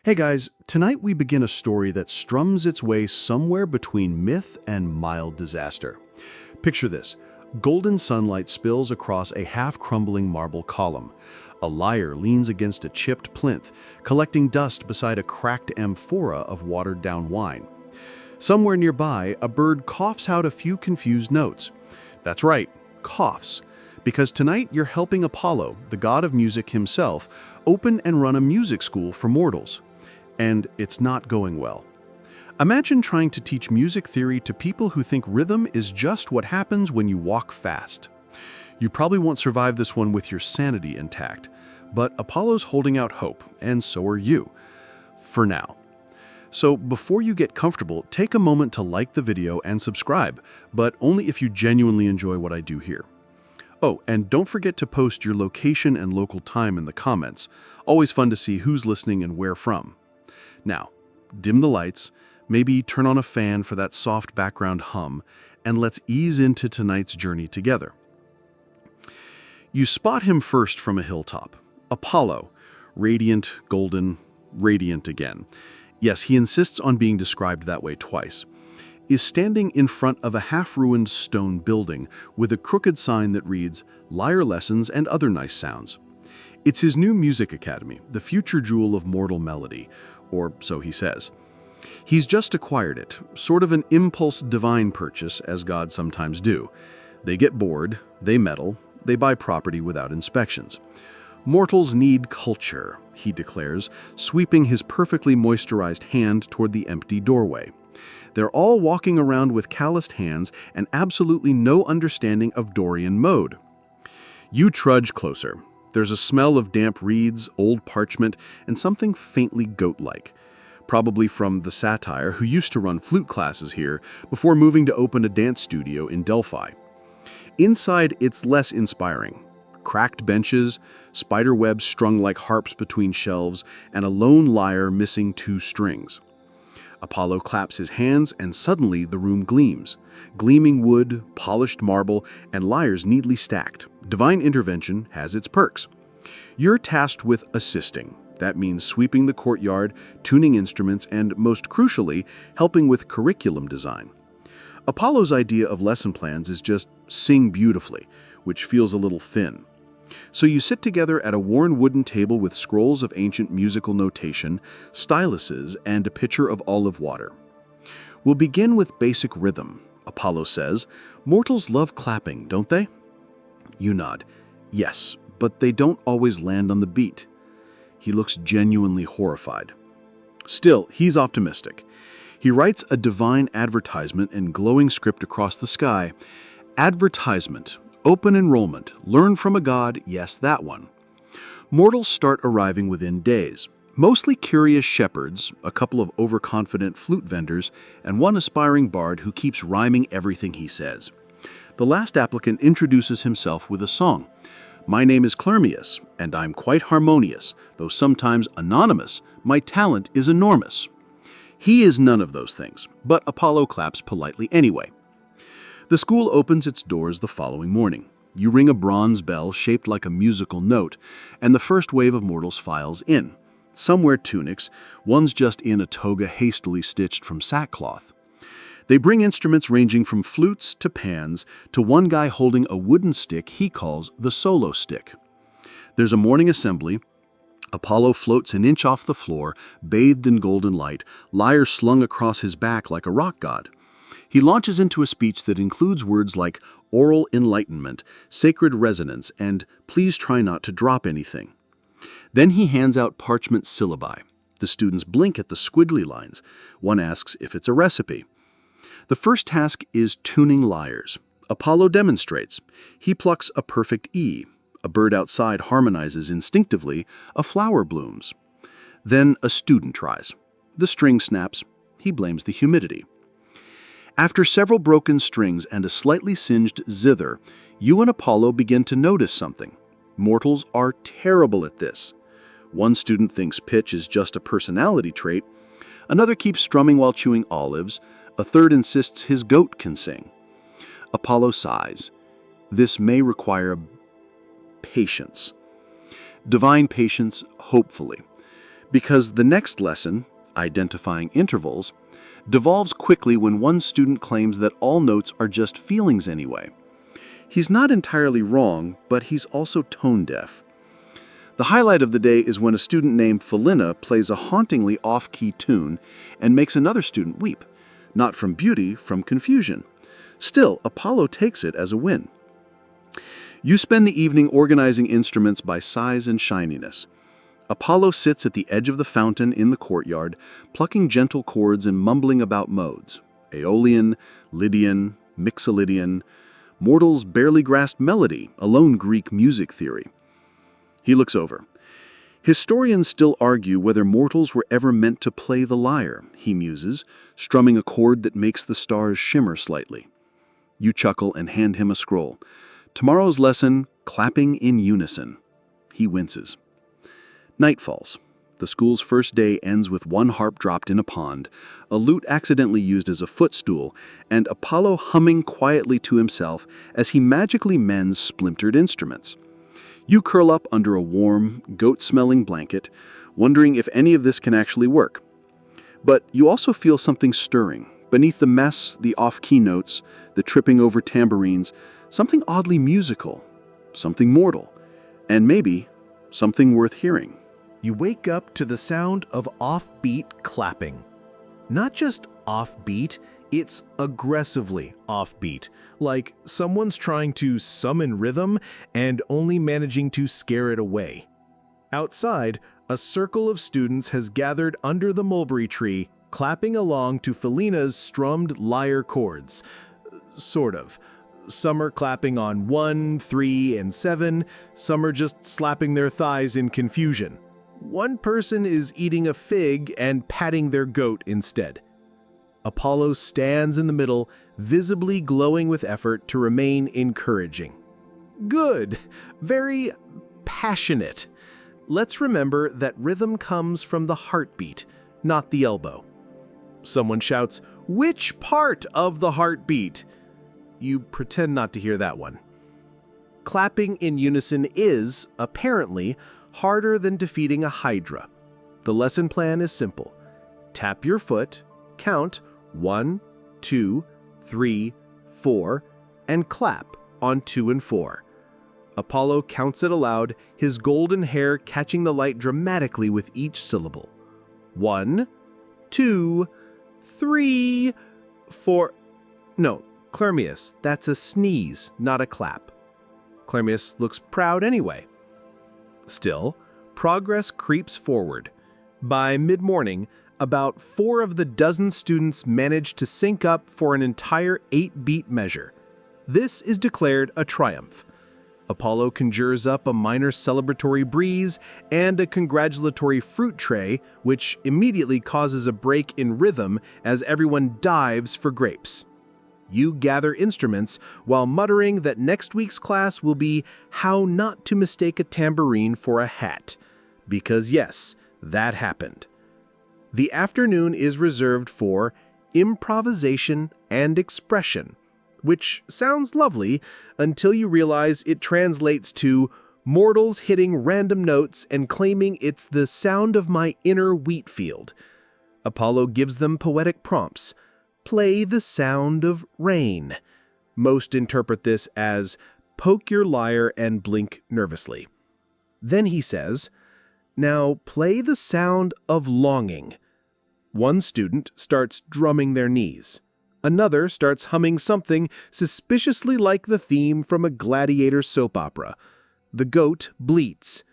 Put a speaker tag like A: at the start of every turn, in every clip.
A: Hey guys, tonight we begin a story that strums its way somewhere between myth and mild disaster. Picture this. Golden sunlight spills across a half-crumbling marble column. A liar leans against a chipped plinth, collecting dust beside a cracked amphora of watered-down wine. Somewhere nearby, a bird coughs out a few confused notes. That's right, coughs. Because tonight you're helping Apollo, the god of music himself, open and run a music school for mortals. And it's not going well. Imagine trying to teach music theory to people who think rhythm is just what happens when you walk fast. You probably won't survive this one with your sanity intact, but Apollo's holding out hope, and so are you. For now. So before you get comfortable, take a moment to like the video and subscribe, but only if you genuinely enjoy what I do here. Oh, and don't forget to post your location and local time in the comments. Always fun to see who's listening and where from. Now, dim the lights, maybe turn on a fan for that soft background hum, and let's ease into tonight's journey together. You spot him first from a hilltop. Apollo, radiant, golden, radiant again. Yes, he insists on being described that way twice. Is standing in front of a half-ruined stone building with a crooked sign that reads, "Lyre Lessons and Other Nice Sounds." It's his new music academy, the future jewel of mortal melody, or so he says. He's just acquired it, sort of an impulse divine purchase, as gods sometimes do. They get bored, they meddle, they buy property without inspections. Mortals need culture, he declares, sweeping his perfectly moisturized hand toward the empty doorway. They're all walking around with calloused hands and absolutely no understanding of Dorian mode. You trudge closer. There's a smell of damp reeds, old parchment, and something faintly goat-like. Probably from the satyr who used to run flute classes here before moving to open a dance studio in Delphi. Inside, it's less inspiring. Cracked benches, spider webs strung like harps between shelves, and a lone lyre missing 2 strings. Apollo claps his hands, and suddenly the room gleams. Gleaming wood, polished marble, and lyres neatly stacked. Divine intervention has its perks. You're tasked with assisting. That means sweeping the courtyard, tuning instruments, and, most crucially, helping with curriculum design. Apollo's idea of lesson plans is just sing beautifully, which feels a little thin. So you sit together at a worn wooden table with scrolls of ancient musical notation, styluses, and a pitcher of olive water. We'll begin with basic rhythm, Apollo says. Mortals love clapping, don't they? You nod. Yes, but they don't always land on the beat. He looks genuinely horrified. Still, he's optimistic. He writes a divine advertisement in glowing script across the sky. Advertisement. Open enrollment. Learn from a god. Yes, that one. Mortals start arriving within days. Mostly curious shepherds, a couple of overconfident flute vendors, and one aspiring bard who keeps rhyming everything he says. The last applicant introduces himself with a song. My name is Clermius, and I'm quite harmonious, though sometimes anonymous. My talent is enormous. He is none of those things, but Apollo claps politely anyway. The school opens its doors the following morning. You ring a bronze bell shaped like a musical note, and the first wave of mortals files in. Some wear tunics, one's just in a toga hastily stitched from sackcloth. They bring instruments ranging from flutes to pans to one guy holding a wooden stick he calls the solo stick. There's a morning assembly. Apollo floats an inch off the floor, bathed in golden light, lyre slung across his back like a rock god. He launches into a speech that includes words like oral enlightenment, sacred resonance, and please try not to drop anything. Then he hands out parchment syllabi. The students blink at the squiggly lines. One asks if it's a recipe. The first task is tuning lyres. Apollo demonstrates. He plucks a perfect E. A bird outside harmonizes instinctively. A flower blooms. Then a student tries. The string snaps. He blames the humidity. After several broken strings and a slightly singed zither, you and Apollo begin to notice something. Mortals are terrible at this. One student thinks pitch is just a personality trait. Another keeps strumming while chewing olives. A third insists his goat can sing. Apollo sighs. This may require patience. Divine patience, hopefully. Because the next lesson, identifying intervals, devolves quickly when one student claims that all notes are just feelings anyway. He's not entirely wrong, but he's also tone-deaf. The highlight of the day is when a student named Felina plays a hauntingly off-key tune and makes another student weep, not from beauty, from confusion. Still, Apollo takes it as a win. You spend the evening organizing instruments by size and shininess. Apollo sits at the edge of the fountain in the courtyard, plucking gentle chords and mumbling about modes. Aeolian, Lydian, Mixolydian. Mortals barely grasp melody, a lone Greek music theory. He looks over. Historians still argue whether mortals were ever meant to play the lyre, he muses, strumming a chord that makes the stars shimmer slightly. You chuckle and hand him a scroll. Tomorrow's lesson, clapping in unison. He winces. Night falls. The school's first day ends with one harp dropped in a pond, a lute accidentally used as a footstool, and Apollo humming quietly to himself as he magically mends splintered instruments. You curl up under a warm, goat-smelling blanket, wondering if any of this can actually work. But you also feel something stirring. Beneath the mess, the off-key notes, the tripping over tambourines, something oddly musical, something mortal, and maybe something worth hearing.
B: You wake up to the sound of offbeat clapping. Not just offbeat, it's aggressively offbeat, like someone's trying to summon rhythm and only managing to scare it away. Outside, a circle of students has gathered under the mulberry tree, clapping along to Felina's strummed lyre chords. Sort of. Some are clapping on 1, 3, and 7, some are just slapping their thighs in confusion. One person is eating a fig and patting their goat instead. Apollo stands in the middle, visibly glowing with effort to remain encouraging. Good, very passionate. Let's remember that rhythm comes from the heartbeat, not the elbow. Someone shouts, "Which part of the heartbeat?" You pretend not to hear that one. Clapping in unison is, apparently, harder than defeating a hydra. The lesson plan is simple. Tap your foot, count 1, 2, 3, 4, and clap on 2 and 4. Apollo counts it aloud, his golden hair catching the light dramatically with each syllable. 1, 2, 3, 4. No, Clermius, that's a sneeze, not a clap. Clermius looks proud anyway. Still, progress creeps forward. By mid-morning, about 4 of the dozen students manage to sync up for an entire 8-beat measure. This is declared a triumph. Apollo conjures up a minor celebratory breeze and a congratulatory fruit tray, which immediately causes a break in rhythm as everyone dives for grapes. You gather instruments while muttering that next week's class will be how not to mistake a tambourine for a hat. Because yes, that happened. The afternoon is reserved for improvisation and expression, which sounds lovely until you realize it translates to mortals hitting random notes and claiming it's the sound of my inner wheat field. Apollo gives them poetic prompts. Play the sound of rain. Most interpret this as poke your lyre and blink nervously. Then he says, now play the sound of longing. One student starts drumming their knees. Another starts humming something suspiciously like the theme from a gladiator soap opera. The goat bleats.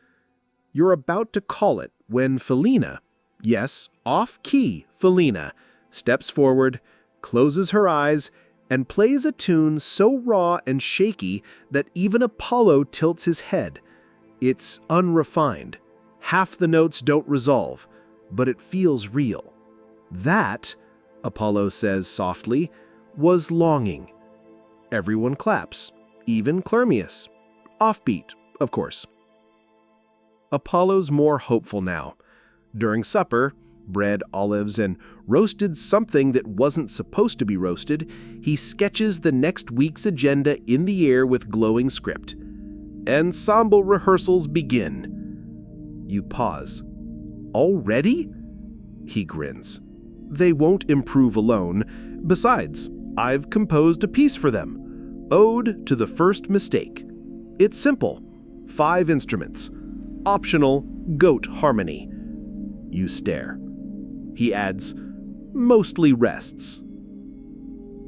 B: You're about to call it when Felina, yes, off-key Felina, steps forward, closes her eyes, and plays a tune so raw and shaky that even Apollo tilts his head. It's unrefined. Half the notes don't resolve, but it feels real. That, Apollo says softly, was longing. Everyone claps, even Clermius. Offbeat, of course. Apollo's more hopeful now. During supper, bread, olives, and roasted something that wasn't supposed to be roasted, he sketches the next week's agenda in the air with glowing script. Ensemble rehearsals begin. You pause. Already? He grins. They won't improve alone. Besides, I've composed a piece for them. Ode to the First Mistake. It's simple. 5 instruments. Optional goat harmony. You stare. He adds, mostly rests.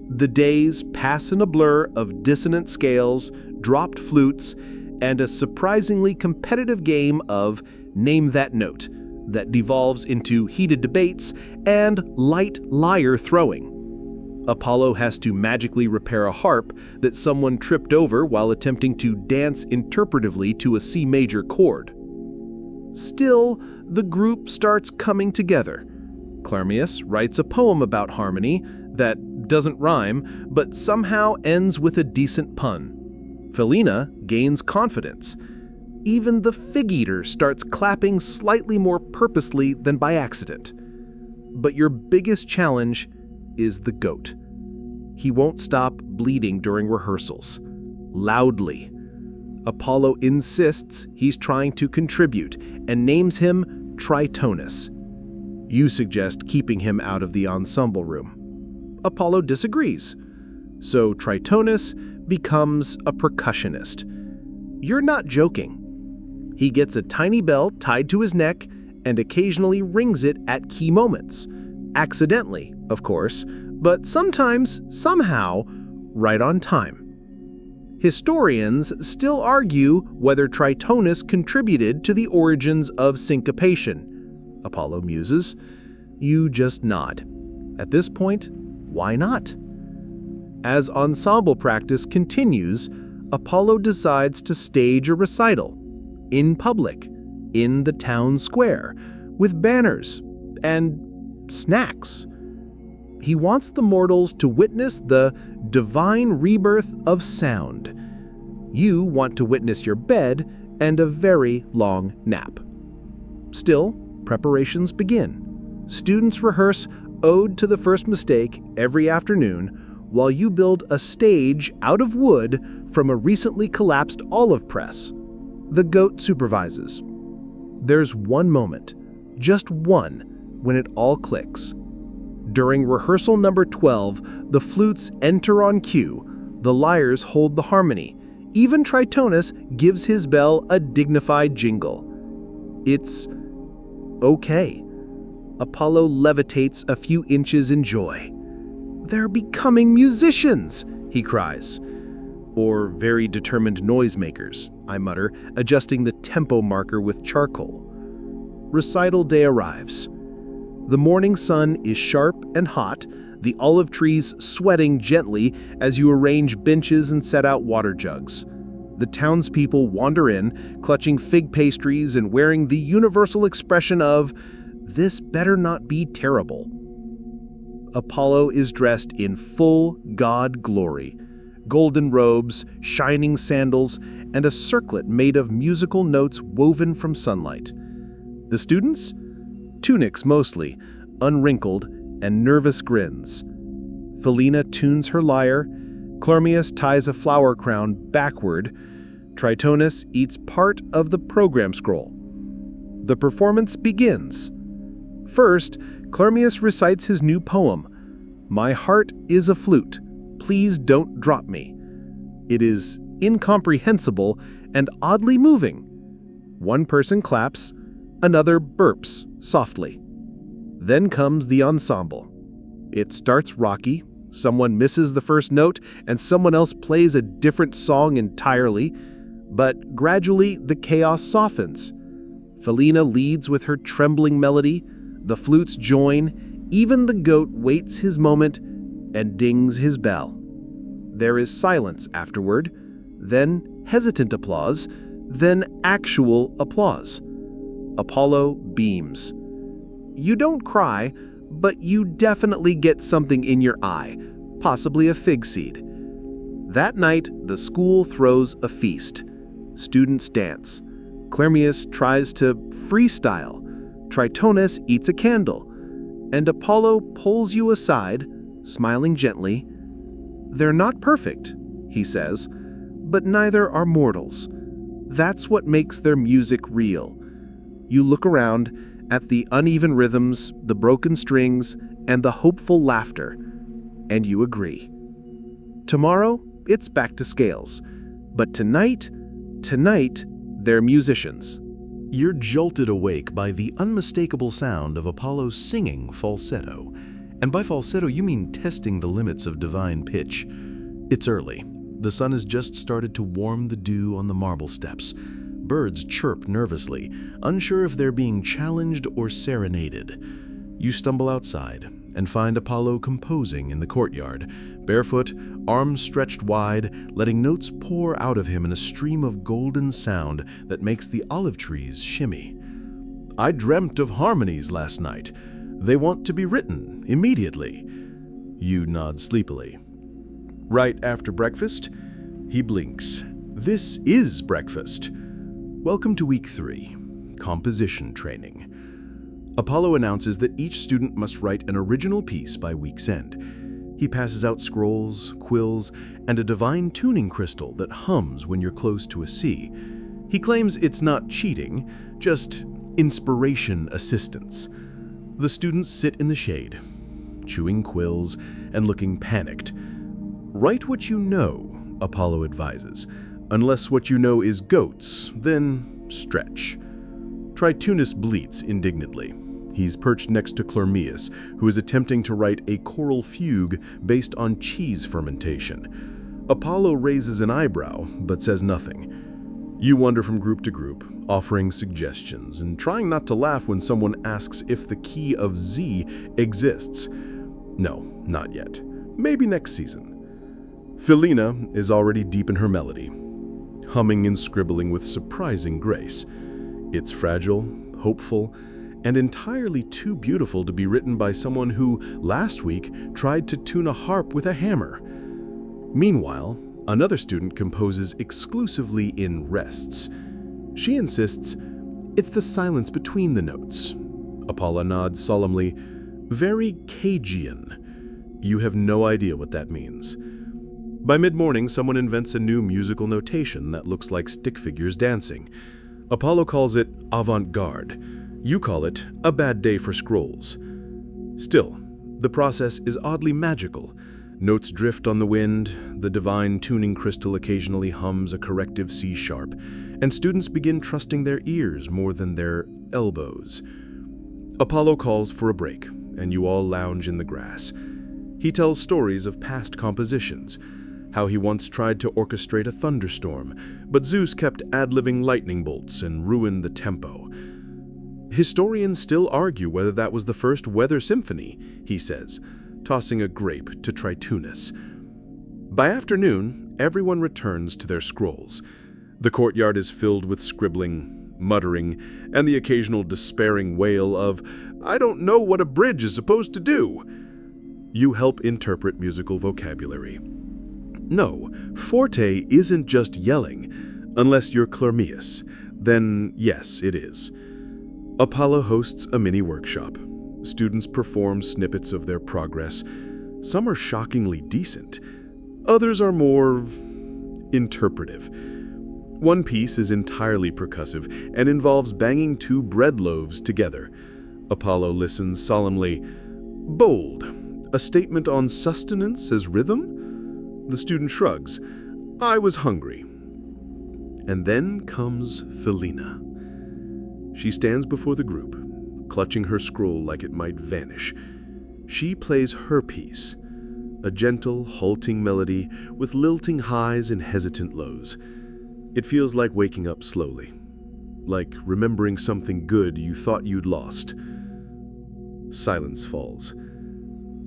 B: The days pass in a blur of dissonant scales, dropped flutes, and a surprisingly competitive game of name that note that devolves into heated debates and light lyre throwing. Apollo has to magically repair a harp that someone tripped over while attempting to dance interpretively to a C major chord. Still, the group starts coming together. Clermius writes a poem about harmony that doesn't rhyme, but somehow ends with a decent pun. Felina gains confidence. Even the fig-eater starts clapping slightly more purposely than by accident. But your biggest challenge is the goat. He won't stop bleeding during rehearsals. Loudly. Apollo insists he's trying to contribute and names him Tritonus. You suggest keeping him out of the ensemble room. Apollo disagrees. So Tritonus becomes a percussionist. You're not joking. He gets a tiny bell tied to his neck and occasionally rings it at key moments. Accidentally, of course, but sometimes, somehow, right on time. Historians still argue whether Tritonus contributed to the origins of syncopation. Apollo muses. You just nod. At this point, why not? As ensemble practice continues, Apollo decides to stage a recital. In public, in the town square, with banners and snacks. He wants the mortals to witness the divine rebirth of sound. You want to witness your bed and a very long nap. Still, preparations begin. Students rehearse Ode to the First Mistake every afternoon, while you build a stage out of wood from a recently collapsed olive press. The goat supervises. There's one moment, just one, when it all clicks. During rehearsal number 12, the flutes enter on cue, the lyres hold the harmony. Even Tritonus gives his bell a dignified jingle. It's okay. Apollo levitates a few inches in joy. They're becoming musicians, he cries. Or very determined noisemakers, I mutter, adjusting the tempo marker with charcoal. Recital day arrives. The morning sun is sharp and hot, the olive trees sweating gently as you arrange benches and set out water jugs. The townspeople wander in, clutching fig pastries and wearing the universal expression of, "This better not be terrible." Apollo is dressed in full god glory. Golden robes, shining sandals, and a circlet made of musical notes woven from sunlight. The students? Tunics mostly, unwrinkled, and nervous grins. Felina tunes her lyre, Clermius ties a flower crown backward, Tritonus eats part of the program scroll. The performance begins. First, Clermius recites his new poem, "My heart is a flute, please don't drop me." It is incomprehensible and oddly moving. One person claps, another burps softly. Then comes the ensemble. It starts rocky, someone misses the first note, and someone else plays a different song entirely, but gradually the chaos softens. Felina leads with her trembling melody, the flutes join, even the goat waits his moment and dings his bell. There is silence afterward, then hesitant applause, then actual applause. Apollo beams. You don't cry, but you definitely get something in your eye, possibly a fig seed. That night, the school throws a feast. Students dance. Clermius tries to freestyle. Tritonus eats a candle. And Apollo pulls you aside, smiling gently. They're not perfect, he says, but neither are mortals. That's what makes their music real. You look around, at the uneven rhythms, the broken strings, and the hopeful laughter, and you agree. Tomorrow, it's back to scales. But tonight, they're musicians.
A: You're jolted awake by the unmistakable sound of Apollo singing falsetto. And by falsetto, you mean testing the limits of divine pitch. It's early. The sun has just started to warm the dew on the marble steps. Birds chirp nervously, unsure if they're being challenged or serenaded. You stumble outside and find Apollo composing in the courtyard, barefoot, arms stretched wide, letting notes pour out of him in a stream of golden sound that makes the olive trees shimmy. I dreamt of harmonies last night. They want to be written immediately. You nod sleepily. Right after breakfast? He blinks. This is breakfast. Welcome to week 3, composition training. Apollo announces that each student must write an original piece by week's end. He passes out scrolls, quills, and a divine tuning crystal that hums when you're close to a C. He claims it's not cheating, just inspiration assistance. The students sit in the shade, chewing quills and looking panicked. Write what you know, Apollo advises. Unless what you know is goats, then stretch. Tritunus bleats indignantly. He's perched next to Chlormius, who is attempting to write a choral fugue based on cheese fermentation. Apollo raises an eyebrow, but says nothing. You wander from group to group, offering suggestions and trying not to laugh when someone asks if the key of Z exists. No, not yet. Maybe next season. Felina is already deep in her melody, humming and scribbling with surprising grace. It's fragile, hopeful, and entirely too beautiful to be written by someone who, last week, tried to tune a harp with a hammer. Meanwhile, another student composes exclusively in rests. She insists it's the silence between the notes. Apollo nods solemnly. Very Cajun. You have no idea what that means. By mid-morning, someone invents a new musical notation that looks like stick figures dancing. Apollo calls it avant-garde. You call it a bad day for scrolls. Still, the process is oddly magical. Notes drift on the wind, the divine tuning crystal occasionally hums a corrective C-sharp, and students begin trusting their ears more than their elbows. Apollo calls for a break, and you all lounge in the grass. He tells stories of past compositions, how he once tried to orchestrate a thunderstorm, but Zeus kept ad-libbing lightning bolts and ruined the tempo. Historians still argue whether that was the first weather symphony, he says, tossing a grape to Tritunus. By afternoon, everyone returns to their scrolls. The courtyard is filled with scribbling, muttering, and the occasional despairing wail of, "I don't know what a bridge is supposed to do." You help interpret musical vocabulary. No, forte isn't just yelling. Unless you're Chlormius, then yes, it is. Apollo hosts a mini workshop. Students perform snippets of their progress. Some are shockingly decent. Others are more interpretive. One piece is entirely percussive and involves banging 2 bread loaves together. Apollo listens solemnly. Bold. A statement on sustenance as rhythm? The student shrugs. I was hungry. And then comes Felina. She stands before the group, clutching her scroll like it might vanish. She plays her piece, a gentle, halting melody with lilting highs and hesitant lows. It feels like waking up slowly, like remembering something good you thought you'd lost. Silence falls.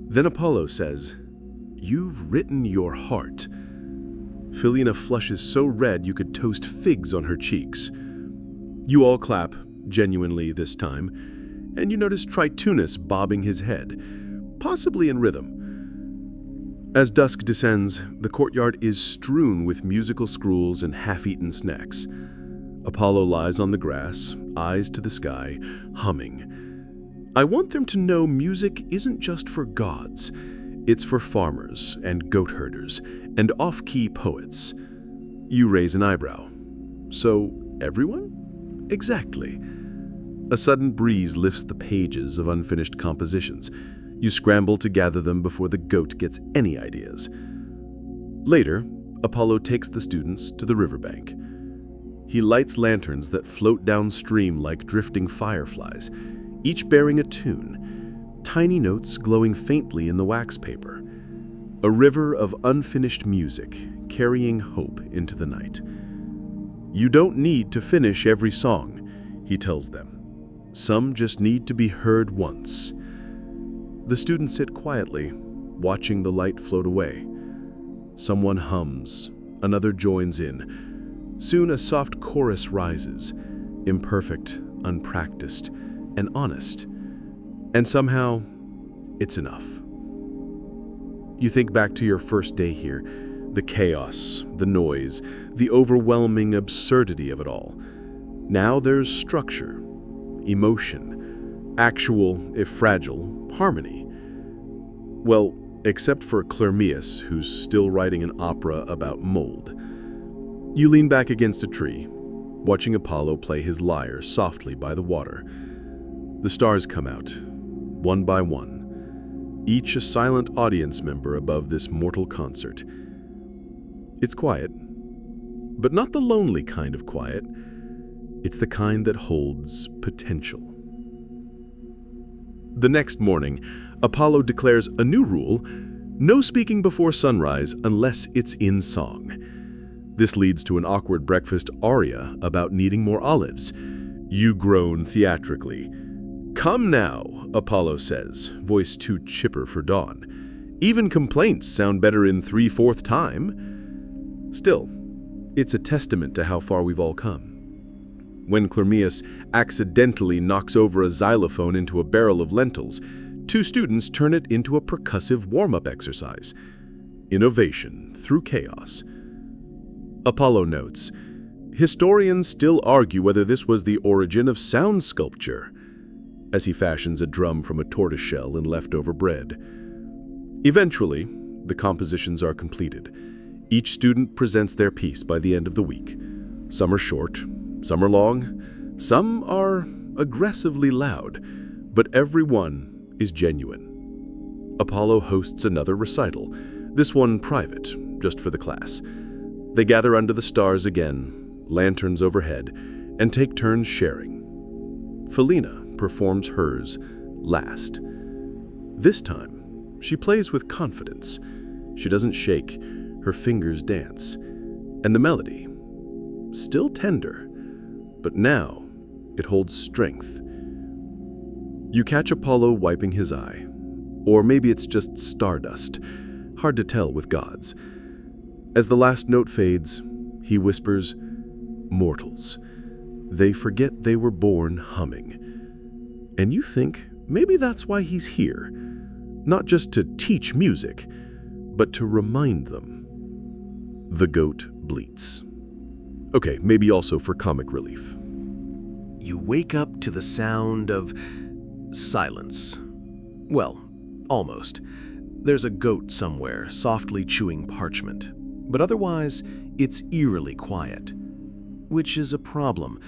A: Then Apollo says, "You've written your heart." Felina flushes so red you could toast figs on her cheeks. You all clap, genuinely this time, and you notice Tritunus bobbing his head, possibly in rhythm. As dusk descends, the courtyard is strewn with musical scrolls and half-eaten snacks. Apollo lies on the grass, eyes to the sky, humming. I want them to know music isn't just for gods. It's for farmers and goat herders and off-key poets. You raise an eyebrow. So, everyone? Exactly. A sudden breeze lifts the pages of unfinished compositions. You scramble to gather them before the goat gets any ideas. Later, Apollo takes the students to the riverbank. He lights lanterns that float downstream like drifting fireflies, each bearing a tune, tiny notes glowing faintly in the wax paper. A river of unfinished music carrying hope into the night. You don't need to finish every song, he tells them. Some just need to be heard once. The students sit quietly, watching the light float away. Someone hums, another joins in. Soon a soft chorus rises, imperfect, unpracticed, and honest. And somehow, it's enough. You think back to your first day here, the chaos, the noise, the overwhelming absurdity of it all. Now there's structure, emotion, actual, if fragile, harmony. Well, except for Clermius, who's still writing an opera about mold. You lean back against a tree, watching Apollo play his lyre softly by the water. The stars come out, one by one, each a silent audience member above this mortal concert. It's quiet, but not the lonely kind of quiet. It's the kind that holds potential. The next morning, Apollo declares a new rule: no speaking before sunrise unless it's in song. This leads to an awkward breakfast aria about needing more olives. You groan theatrically. "Come now," Apollo says, voice too chipper for dawn. "Even complaints sound better in 3/4 time." Still, it's a testament to how far we've all come. When Clermius accidentally knocks over a xylophone into a barrel of lentils, 2 students turn it into a percussive warm-up exercise. Innovation through chaos. Apollo notes, historians still argue whether this was the origin of sound sculpture, as he fashions a drum from a tortoiseshell and leftover bread. Eventually, the compositions are completed. Each student presents their piece by the end of the week. Some are short, some are long, some are aggressively loud, but every one is genuine. Apollo hosts another recital, this one private, just for the class. They gather under the stars again, lanterns overhead, and take turns sharing. Felina performs hers last. This time, she plays with confidence. She doesn't shake, her fingers dance. And the melody, still tender, but now it holds strength. You catch Apollo wiping his eye. Or maybe it's just stardust, hard to tell with gods. As the last note fades, he whispers, "Mortals. They forget they were born humming." And you think maybe that's why he's here. Not just to teach music, but to remind them. The goat bleats. Okay, maybe also for comic relief.
B: You wake up to the sound of silence. Well, almost. There's a goat somewhere softly chewing parchment, but otherwise it's eerily quiet. Which is a problem,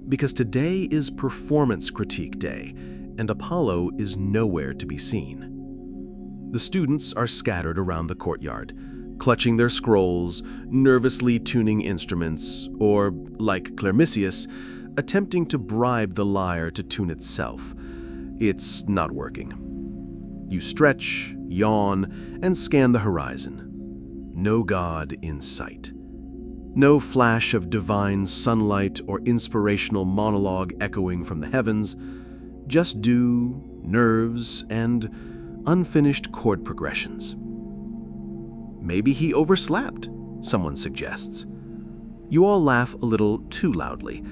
B: because today is performance critique day, and Apollo is nowhere to be seen. The students are scattered around the courtyard, clutching their scrolls, nervously tuning instruments, or, like Clermisius, attempting to bribe the lyre to tune itself. It's not working. You stretch, yawn, and scan the horizon. No God in sight. No flash of divine sunlight or inspirational monologue echoing from the heavens, just dew, nerves, and unfinished chord progressions. Maybe he overslept, someone suggests. You all laugh a little too loudly.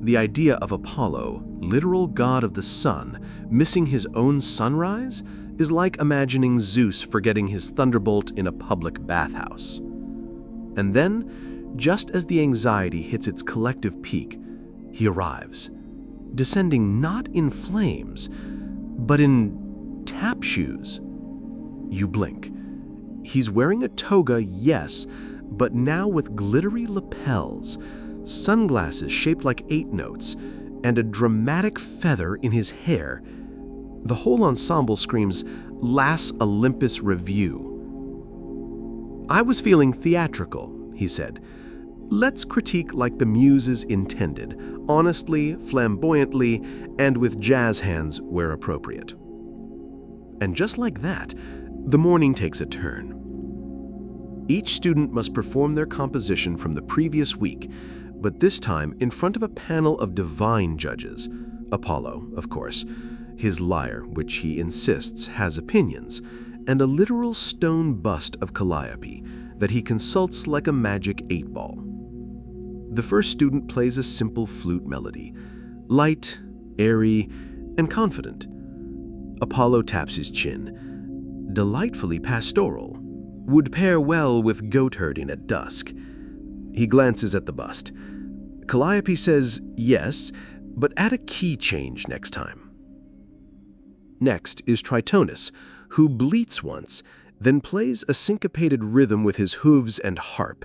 B: The idea of Apollo, literal god of the sun, missing his own sunrise is like imagining Zeus forgetting his thunderbolt in a public bathhouse. And then, just as the anxiety hits its collective peak, he arrives, descending not in flames, but in tap shoes. You blink. He's wearing a toga, yes, but now with glittery lapels, sunglasses shaped like 8 notes, and a dramatic feather in his hair. The whole ensemble screams Las Olympus Review. "I was feeling theatrical," he said. "Let's critique like the muses intended, honestly, flamboyantly, and with jazz hands where appropriate." And just like that, the morning takes a turn. Each student must perform their composition from the previous week, but this time in front of a panel of divine judges. Apollo, of course, his lyre, which he insists has opinions, and a literal stone bust of Calliope that he consults like a magic 8-ball. The first student plays a simple flute melody, light, airy, and confident. Apollo taps his chin. Delightfully pastoral. Would pair well with goat herding at dusk. He glances at the bust. Calliope says yes, but add a key change next time. Next is Tritonus, who bleats once, then plays a syncopated rhythm with his hooves and harp.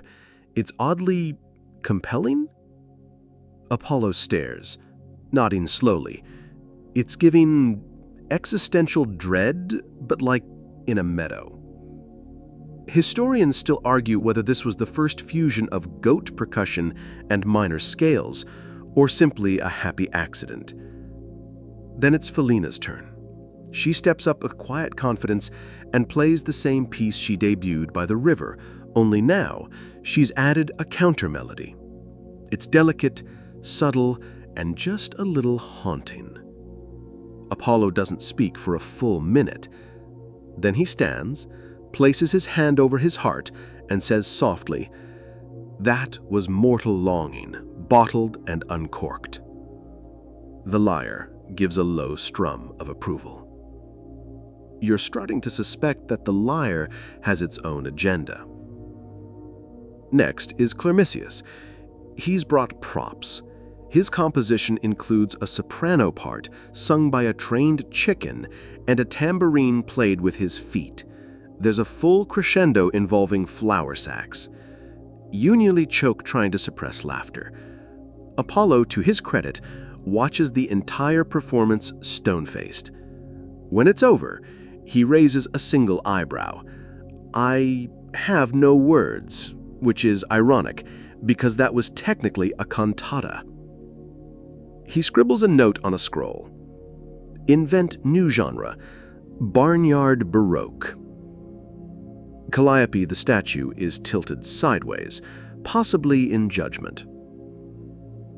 B: It's oddly compelling? Apollo stares, nodding slowly. It's giving existential dread, but like in a meadow. Historians still argue whether this was the first fusion of goat percussion and minor scales, or simply a happy accident. Then it's Felina's turn. She steps up with quiet confidence and plays the same piece she debuted by the river, only now she's added a counter-melody. It's delicate, subtle, and just a little haunting. Apollo doesn't speak for a full minute. Then he stands, places his hand over his heart, and says softly, "That was mortal longing, bottled and uncorked." The lyre gives a low strum of approval. You're starting to suspect that the lyre has its own agenda. Next is Clermisius. He's brought props. His composition includes a soprano part sung by a trained chicken and a tambourine played with his feet. There's a full crescendo involving flour sacks. You nearly choke trying to suppress laughter. Apollo, to his credit, watches the entire performance stone-faced. When it's over, he raises a single eyebrow. "I have no words," which is ironic, because that was technically a cantata. He scribbles a note on a scroll. "Invent new genre, barnyard baroque." Calliope, the statue, is tilted sideways, possibly in judgment.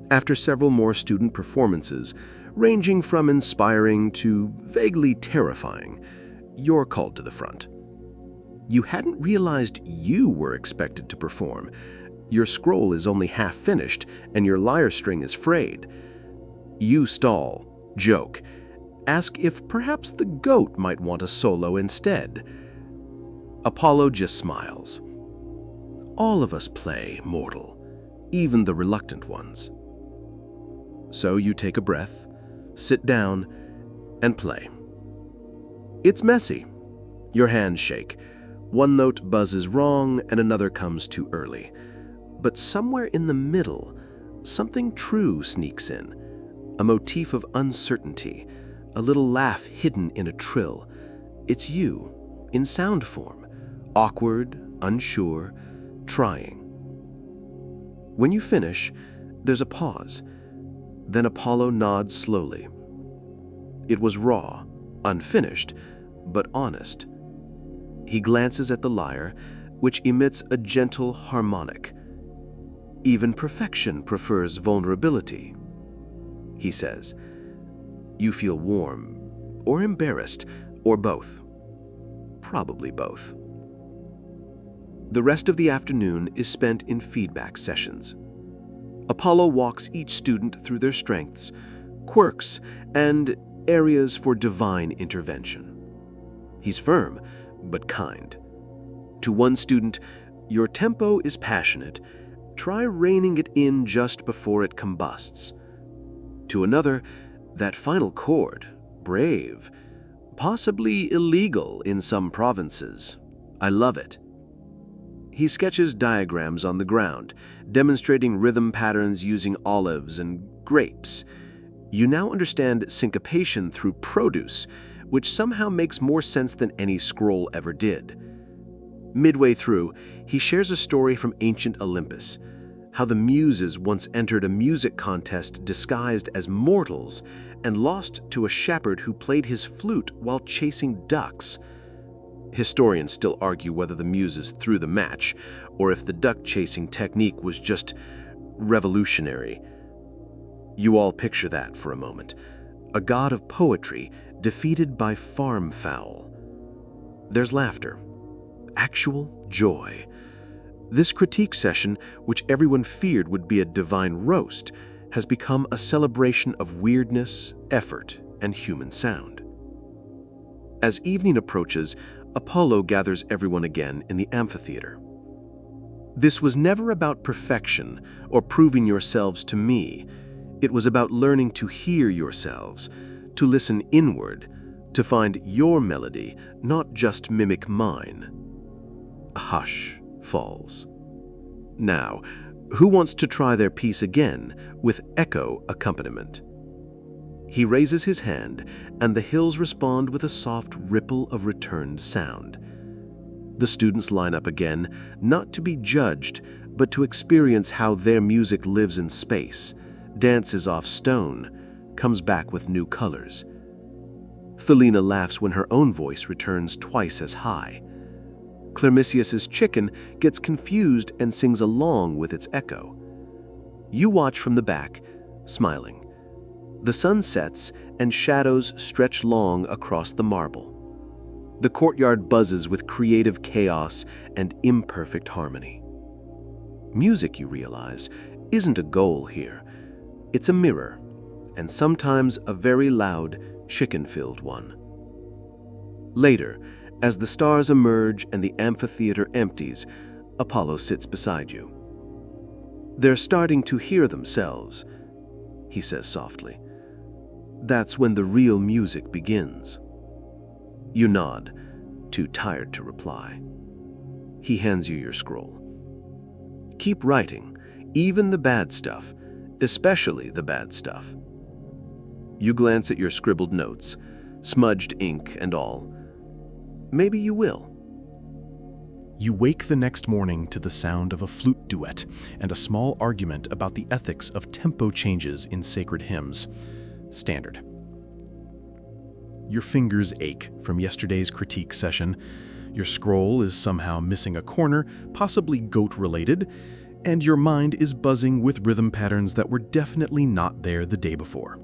B: After several more student performances, ranging from inspiring to vaguely terrifying, you're called to the front. You hadn't realized you were expected to perform. Your scroll is only half finished, and your lyre string is frayed. You stall, joke, ask if perhaps the goat might want a solo instead. Apollo just smiles. All of us play, mortal, even the reluctant ones. So you take a breath, sit down, and play. It's messy. Your hands shake. One note buzzes wrong and another comes too early. But somewhere in the middle, something true sneaks in. A motif of uncertainty, a little laugh hidden in a trill. It's you, in sound form, awkward, unsure, trying. When you finish, there's a pause. Then Apollo nods slowly. It was raw, unfinished, but honest. He glances at the lyre, which emits a gentle harmonic. Even perfection prefers vulnerability. He says, "You feel warm, or embarrassed, or both. Probably both." The rest of the afternoon is spent in feedback sessions. Apollo walks each student through their strengths, quirks, and areas for divine intervention. He's firm, but kind. To one student, "Your tempo is passionate. Try reining it in just before it combusts." To another, "That final chord, brave, possibly illegal in some provinces. I love it." He sketches diagrams on the ground, demonstrating rhythm patterns using olives and grapes. You now understand syncopation through produce, which somehow makes more sense than any scroll ever did. Midway through, he shares a story from ancient Olympus, how the Muses once entered a music contest disguised as mortals and lost to a shepherd who played his flute while chasing ducks. Historians still argue whether the Muses threw the match, or if the duck-chasing technique was just revolutionary. You all picture that for a moment. A god of poetry defeated by farm fowl. There's laughter. Actual joy. This critique session, which everyone feared would be a divine roast, has become a celebration of weirdness, effort, and human sound. As evening approaches, Apollo gathers everyone again in the amphitheater. This was never about perfection or proving yourselves to me. It was about learning to hear yourselves, to listen inward, to find your melody, not just mimic mine. A hush falls. Now, who wants to try their piece again with echo accompaniment? He raises his hand, and the hills respond with a soft ripple of returned sound. The students line up again, not to be judged, but to experience how their music lives in space, dances off stone, comes back with new colors. Felina laughs when her own voice returns twice as high. Clermisius's chicken gets confused and sings along with its echo. You watch from the back, smiling. The sun sets and shadows stretch long across the marble. The courtyard buzzes with creative chaos and imperfect harmony. Music, you realize, isn't a goal here. It's a mirror, and sometimes a very loud, chicken-filled one. Later, as the stars emerge and the amphitheater empties, Apollo sits beside you. They're starting to hear themselves, he says softly. That's when the real music begins. You nod, too tired to reply. He hands you your scroll. Keep writing, even the bad stuff, especially the bad stuff. You glance at your scribbled notes, smudged ink and all. Maybe you will.
A: You wake the next morning to the sound of a flute duet and a small argument about the ethics of tempo changes in sacred hymns. Standard. Your fingers ache from yesterday's critique session. Your scroll is somehow missing a corner, possibly goat-related, and your mind is buzzing with rhythm patterns that were definitely not there the day before.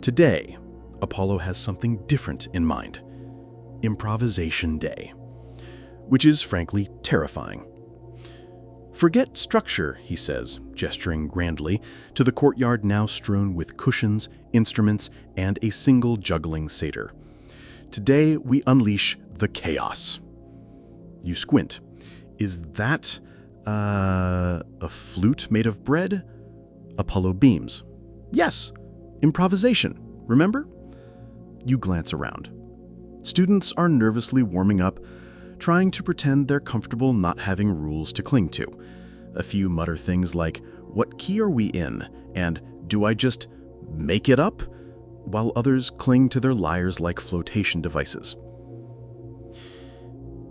A: Today, Apollo has something different in mind. Improvisation Day, which is frankly terrifying. Forget structure, he says, gesturing grandly to the courtyard now strewn with cushions, instruments, and a single juggling satyr. Today we unleash the chaos. You squint. Is that a flute made of bread? Apollo beams. Yes, improvisation, remember? You glance around. Students are nervously warming up, trying to pretend they're comfortable not having rules to cling to. A few mutter things like, "What key are we in?" and "Do I just make it up?" while others cling to their lyres-like flotation devices.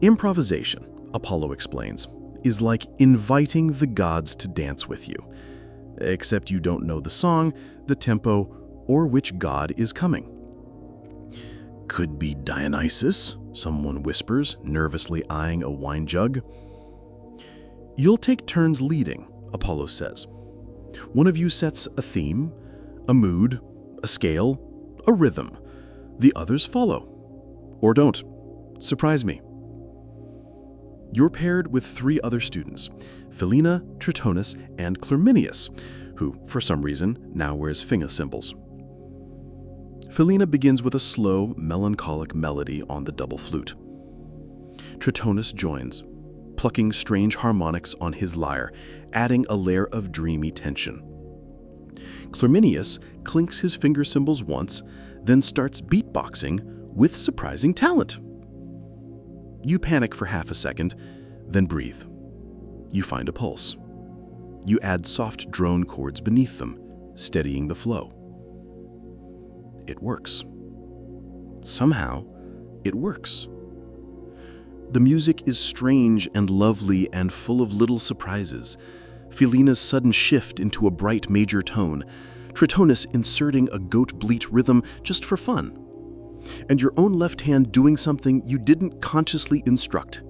A: Improvisation, Apollo explains, is like inviting the gods to dance with you. Except you don't know the song, the tempo, or which god is coming. Could be Dionysus, someone whispers, nervously eyeing a wine jug. You'll take turns leading, Apollo says. One of you sets a theme, a mood, a scale, a rhythm. The others follow. Or don't. Surprise me. You're paired with 3 other students, Felina, Tritonus, and Clerminius, who, for some reason, now wears finger symbols. Felina begins with a slow, melancholic melody on the double flute. Tritonus joins, plucking strange harmonics on his lyre, adding a layer of dreamy tension. Clerminius clinks his finger cymbals once, then starts beatboxing with surprising talent. You panic for half a second, then breathe. You find a pulse. You add soft drone chords beneath them, steadying the flow. It works. Somehow, it works. The music is strange and lovely and full of little surprises. Felina's sudden shift into a bright major tone, Tritonis inserting a goat bleat rhythm just for fun, and your own left hand doing something you didn't consciously instruct.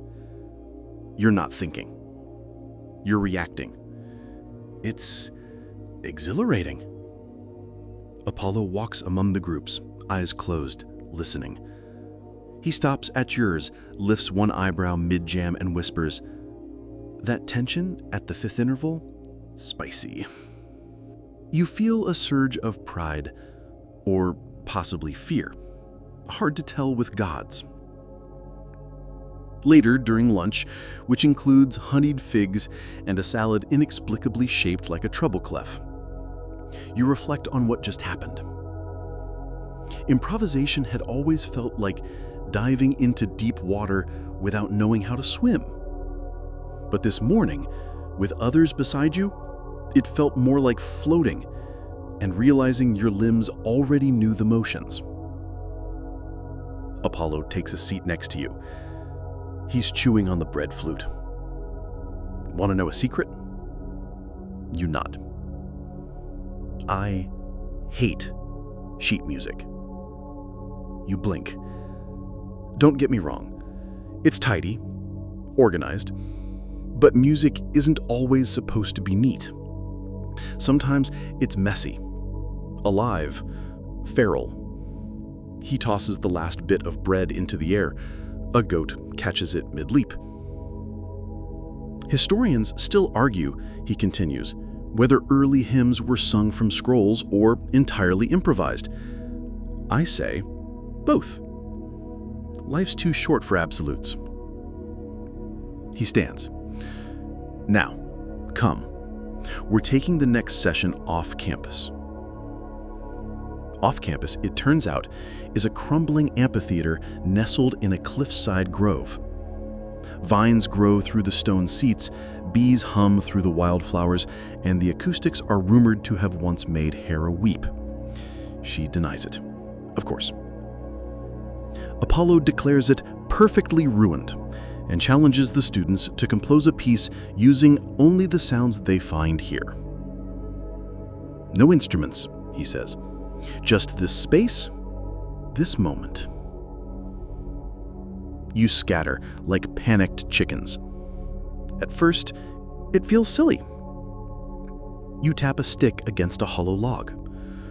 A: You're not thinking. You're reacting. It's exhilarating. Apollo walks among the groups, eyes closed, listening. He stops at yours, lifts one eyebrow mid-jam and whispers, "That tension at the fifth interval? Spicy." You feel a surge of pride, or possibly fear. Hard to tell with gods. Later, during lunch, which includes honeyed figs and a salad inexplicably shaped like a treble clef, you reflect on what just happened. Improvisation had always felt like diving into deep water without knowing how to swim. But this morning, with others beside you, it felt more like floating and realizing your limbs already knew the motions. Apollo takes a seat next to you. He's chewing on the bread flute. Want to know a secret? You nod. I hate sheet music. You blink. Don't get me wrong. It's tidy, organized, but music isn't always supposed to be neat. Sometimes it's messy, alive, feral. He tosses the last bit of bread into the air. A goat catches it mid-leap. Historians still argue, he continues, whether early hymns were sung from scrolls or entirely improvised. I say, both. Life's too short for absolutes. He stands. Now, come. We're taking the next session off campus. Off campus, it turns out, is a crumbling amphitheater nestled in a cliffside grove. Vines grow through the stone seats, bees hum through the wildflowers, and the acoustics are rumored to have once made Hera weep. She denies it, of course. Apollo declares it perfectly ruined and challenges the students to compose a piece using only the sounds they find here. No instruments, he says. Just this space, this moment. You scatter like panicked chickens. At first, it feels silly. You tap a stick against a hollow log,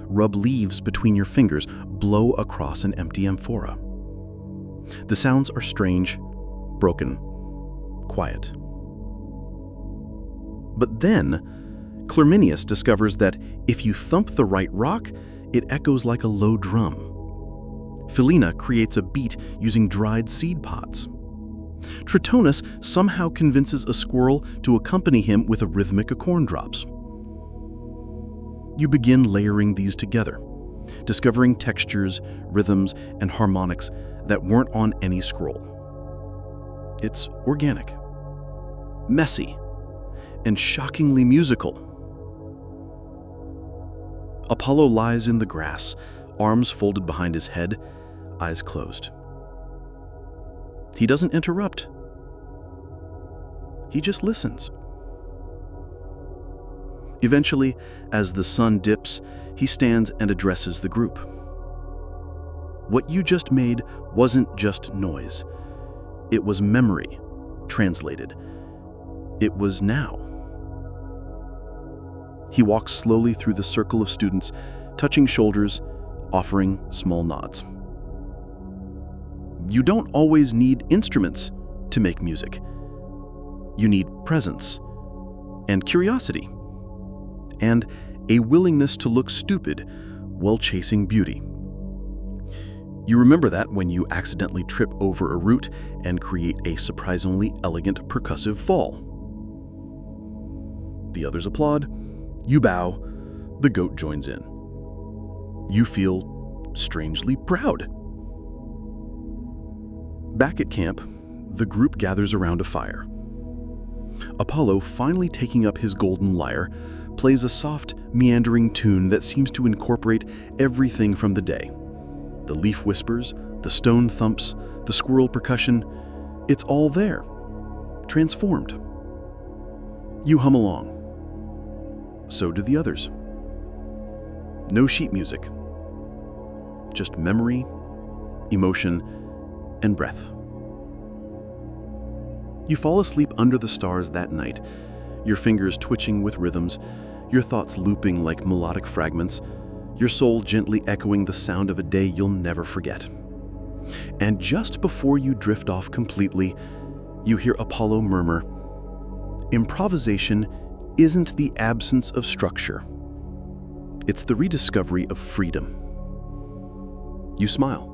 A: rub leaves between your fingers, blow across an empty amphora. The sounds are strange, broken, quiet. But then, Clerminius discovers that if you thump the right rock, it echoes like a low drum. Felina creates a beat using dried seed pods. Tritonis somehow convinces a squirrel to accompany him with a rhythmic acorn drops. You begin layering these together, discovering textures, rhythms, and harmonics that weren't on any scroll. It's organic, messy, and shockingly musical. Apollo lies in the grass, arms folded behind his head, eyes closed. He doesn't interrupt. He just listens. Eventually, as the sun dips, he stands and addresses the group. What you just made wasn't just noise. It was memory, translated. It was now. He walks slowly through the circle of students, touching shoulders, offering small nods. You don't always need instruments to make music. You need presence and curiosity and a willingness to look stupid while chasing beauty. You remember that when you accidentally trip over a root and create a surprisingly elegant percussive fall. The others applaud. You bow. The goat joins in. You feel strangely proud. Back at camp, the group gathers around a fire. Apollo, finally taking up his golden lyre, plays a soft, meandering tune that seems to incorporate everything from the day. The leaf whispers, the stone thumps, the squirrel percussion, it's all there, transformed. You hum along. So do the others. No sheet music, just memory, emotion, and breath. You fall asleep under the stars that night, your fingers twitching with rhythms, your thoughts looping like melodic fragments, your soul gently echoing the sound of a day you'll never forget. And just before you drift off completely, you hear Apollo murmur, "Improvisation isn't the absence of structure. It's the rediscovery of freedom." You smile.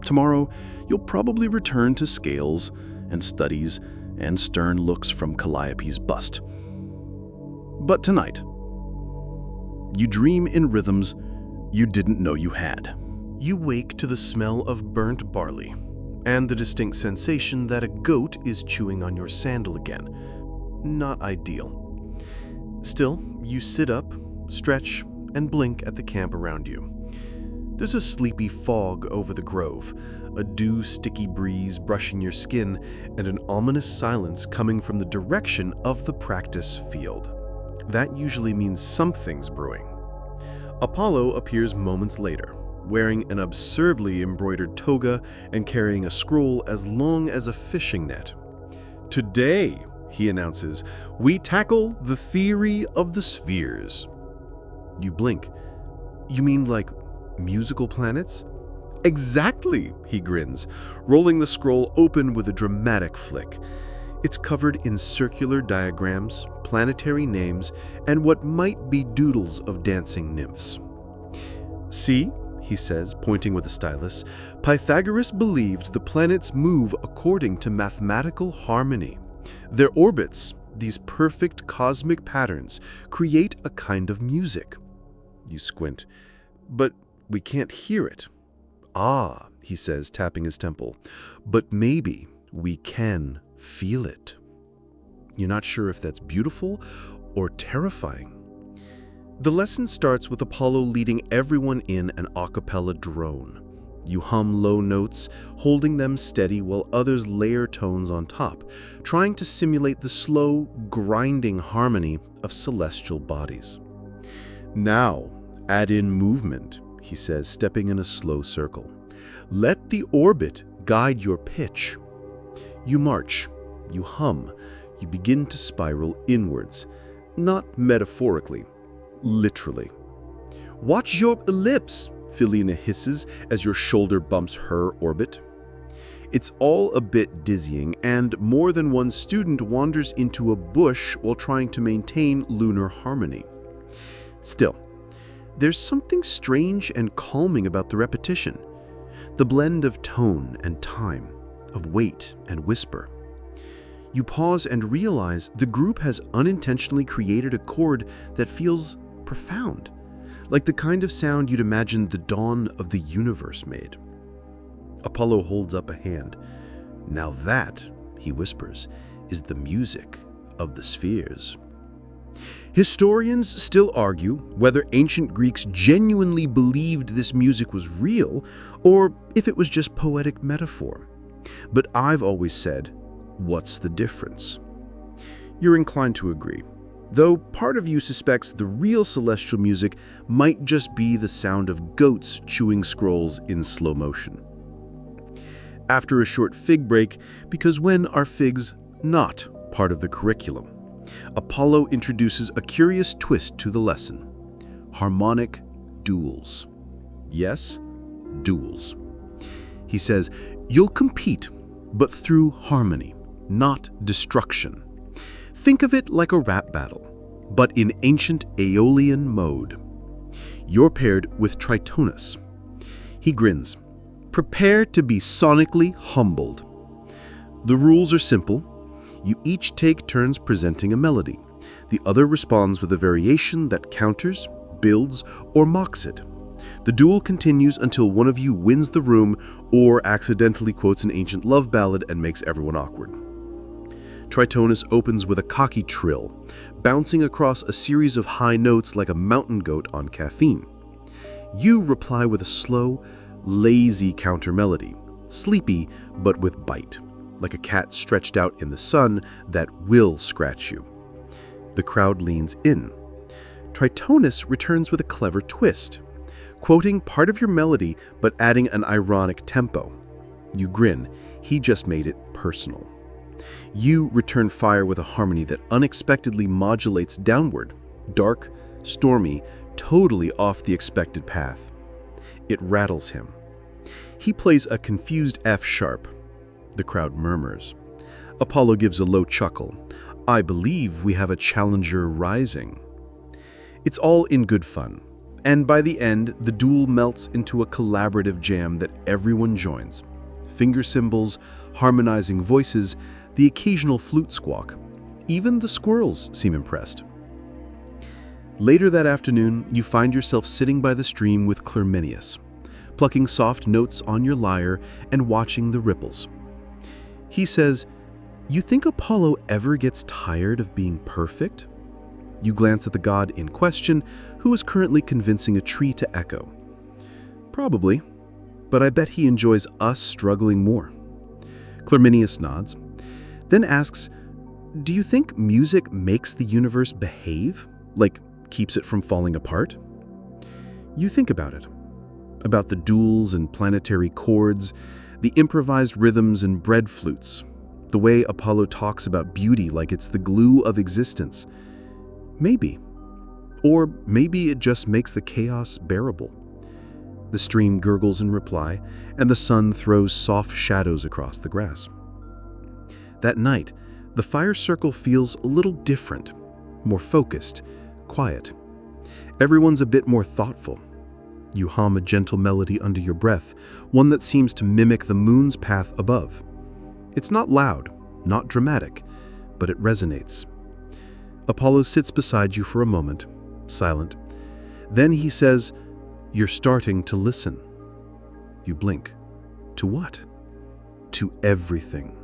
A: Tomorrow, you'll probably return to scales and studies and stern looks from Calliope's bust. But tonight, you dream in rhythms you didn't know you had. You wake to the smell of burnt barley and the distinct sensation that a goat is chewing on your sandal again. Not ideal. Still, you sit up, stretch, and blink at the camp around you. There's a sleepy fog over the grove, a dew-sticky breeze brushing your skin, and an ominous silence coming from the direction of the practice field. That usually means something's brewing. Apollo appears moments later, wearing an absurdly embroidered toga and carrying a scroll as long as a fishing net. "Today," he announces, "we tackle the theory of the spheres." You blink. "You mean like musical planets?" "Exactly," he grins, rolling the scroll open with a dramatic flick. It's covered in circular diagrams, planetary names, and what might be doodles of dancing nymphs. "See," he says, pointing with a stylus, "Pythagoras believed the planets move according to mathematical harmony. Their orbits, these perfect cosmic patterns, create a kind of music." You squint. "But we can't hear it." "Ah," he says, tapping his temple, "but maybe we can feel it." You're not sure if that's beautiful or terrifying. The lesson starts with Apollo leading everyone in an a cappella drone. You hum low notes, holding them steady while others layer tones on top, trying to simulate the slow, grinding harmony of celestial bodies. "Now, add in movement," he says, stepping in a slow circle. "Let the orbit guide your pitch." You march, you hum, you begin to spiral inwards. Not metaphorically, literally. "Watch your ellipse," Phileena hisses as your shoulder bumps her orbit. It's all a bit dizzying, and more than one student wanders into a bush while trying to maintain lunar harmony. Still, there's something strange and calming about the repetition. The blend of tone and time, of weight and whisper. You pause and realize the group has unintentionally created a chord that feels profound, like the kind of sound you'd imagine the dawn of the universe made. Apollo holds up a hand. "Now that," he whispers, "is the music of the spheres." Historians still argue whether ancient Greeks genuinely believed this music was real or if it was just poetic metaphor. But I've always said, what's the difference? You're inclined to agree, though part of you suspects the real celestial music might just be the sound of goats chewing scrolls in slow motion. After a short fig break, because when are figs not part of the curriculum? Apollo introduces a curious twist to the lesson. Harmonic duels. Yes, duels. He says, you'll compete, but through harmony, not destruction. Think of it like a rap battle, but in ancient Aeolian mode. You're paired with Tritonus. He grins. Prepare to be sonically humbled. The rules are simple. You each take turns presenting a melody. The other responds with a variation that counters, builds, or mocks it. The duel continues until one of you wins the room or accidentally quotes an ancient love ballad and makes everyone awkward. Tritonus opens with a cocky trill, bouncing across a series of high notes like a mountain goat on caffeine. You reply with a slow, lazy counter-melody, sleepy but with bite, like a cat stretched out in the sun that will scratch you. The crowd leans in. Tritonus returns with a clever twist, quoting part of your melody but adding an ironic tempo. You grin. He just made it personal. You return fire with a harmony that unexpectedly modulates downward, dark, stormy, totally off the expected path. It rattles him. He plays a confused F sharp. The crowd murmurs. Apollo gives a low chuckle. I believe we have a challenger rising. It's all in good fun, and by the end, the duel melts into a collaborative jam that everyone joins. Finger cymbals, harmonizing voices, the occasional flute squawk. Even the squirrels seem impressed. Later that afternoon, you find yourself sitting by the stream with Clerminius, plucking soft notes on your lyre and watching the ripples. He says, "You think Apollo ever gets tired of being perfect?" You glance at the god in question, who is currently convincing a tree to echo. Probably, but I bet he enjoys us struggling more. Clerminius nods, then asks, "Do you think music makes the universe behave? Like, keeps it from falling apart?" You think about it. About the duels and planetary chords, the improvised rhythms and bread flutes, the way Apollo talks about beauty like it's the glue of existence. Maybe. Or maybe it just makes the chaos bearable. The stream gurgles in reply, and the sun throws soft shadows across the grass. That night, the fire circle feels a little different, more focused, quiet. Everyone's a bit more thoughtful. You hum a gentle melody under your breath, one that seems to mimic the moon's path above. It's not loud, not dramatic, but it resonates. Apollo sits beside you for a moment, silent. Then he says, "You're starting to listen." You blink. To what? To everything.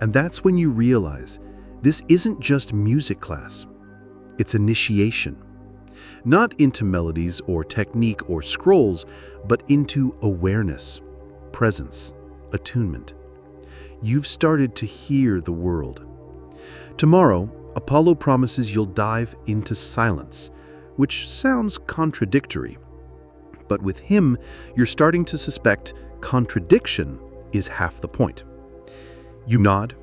A: And that's when you realize this isn't just music class. It's initiation. Not into melodies or technique or scrolls, but into awareness, presence, attunement. You've started to hear the world. Tomorrow, Apollo promises you'll dive into silence, which sounds contradictory. But with him, you're starting to suspect contradiction is half the point. You nod,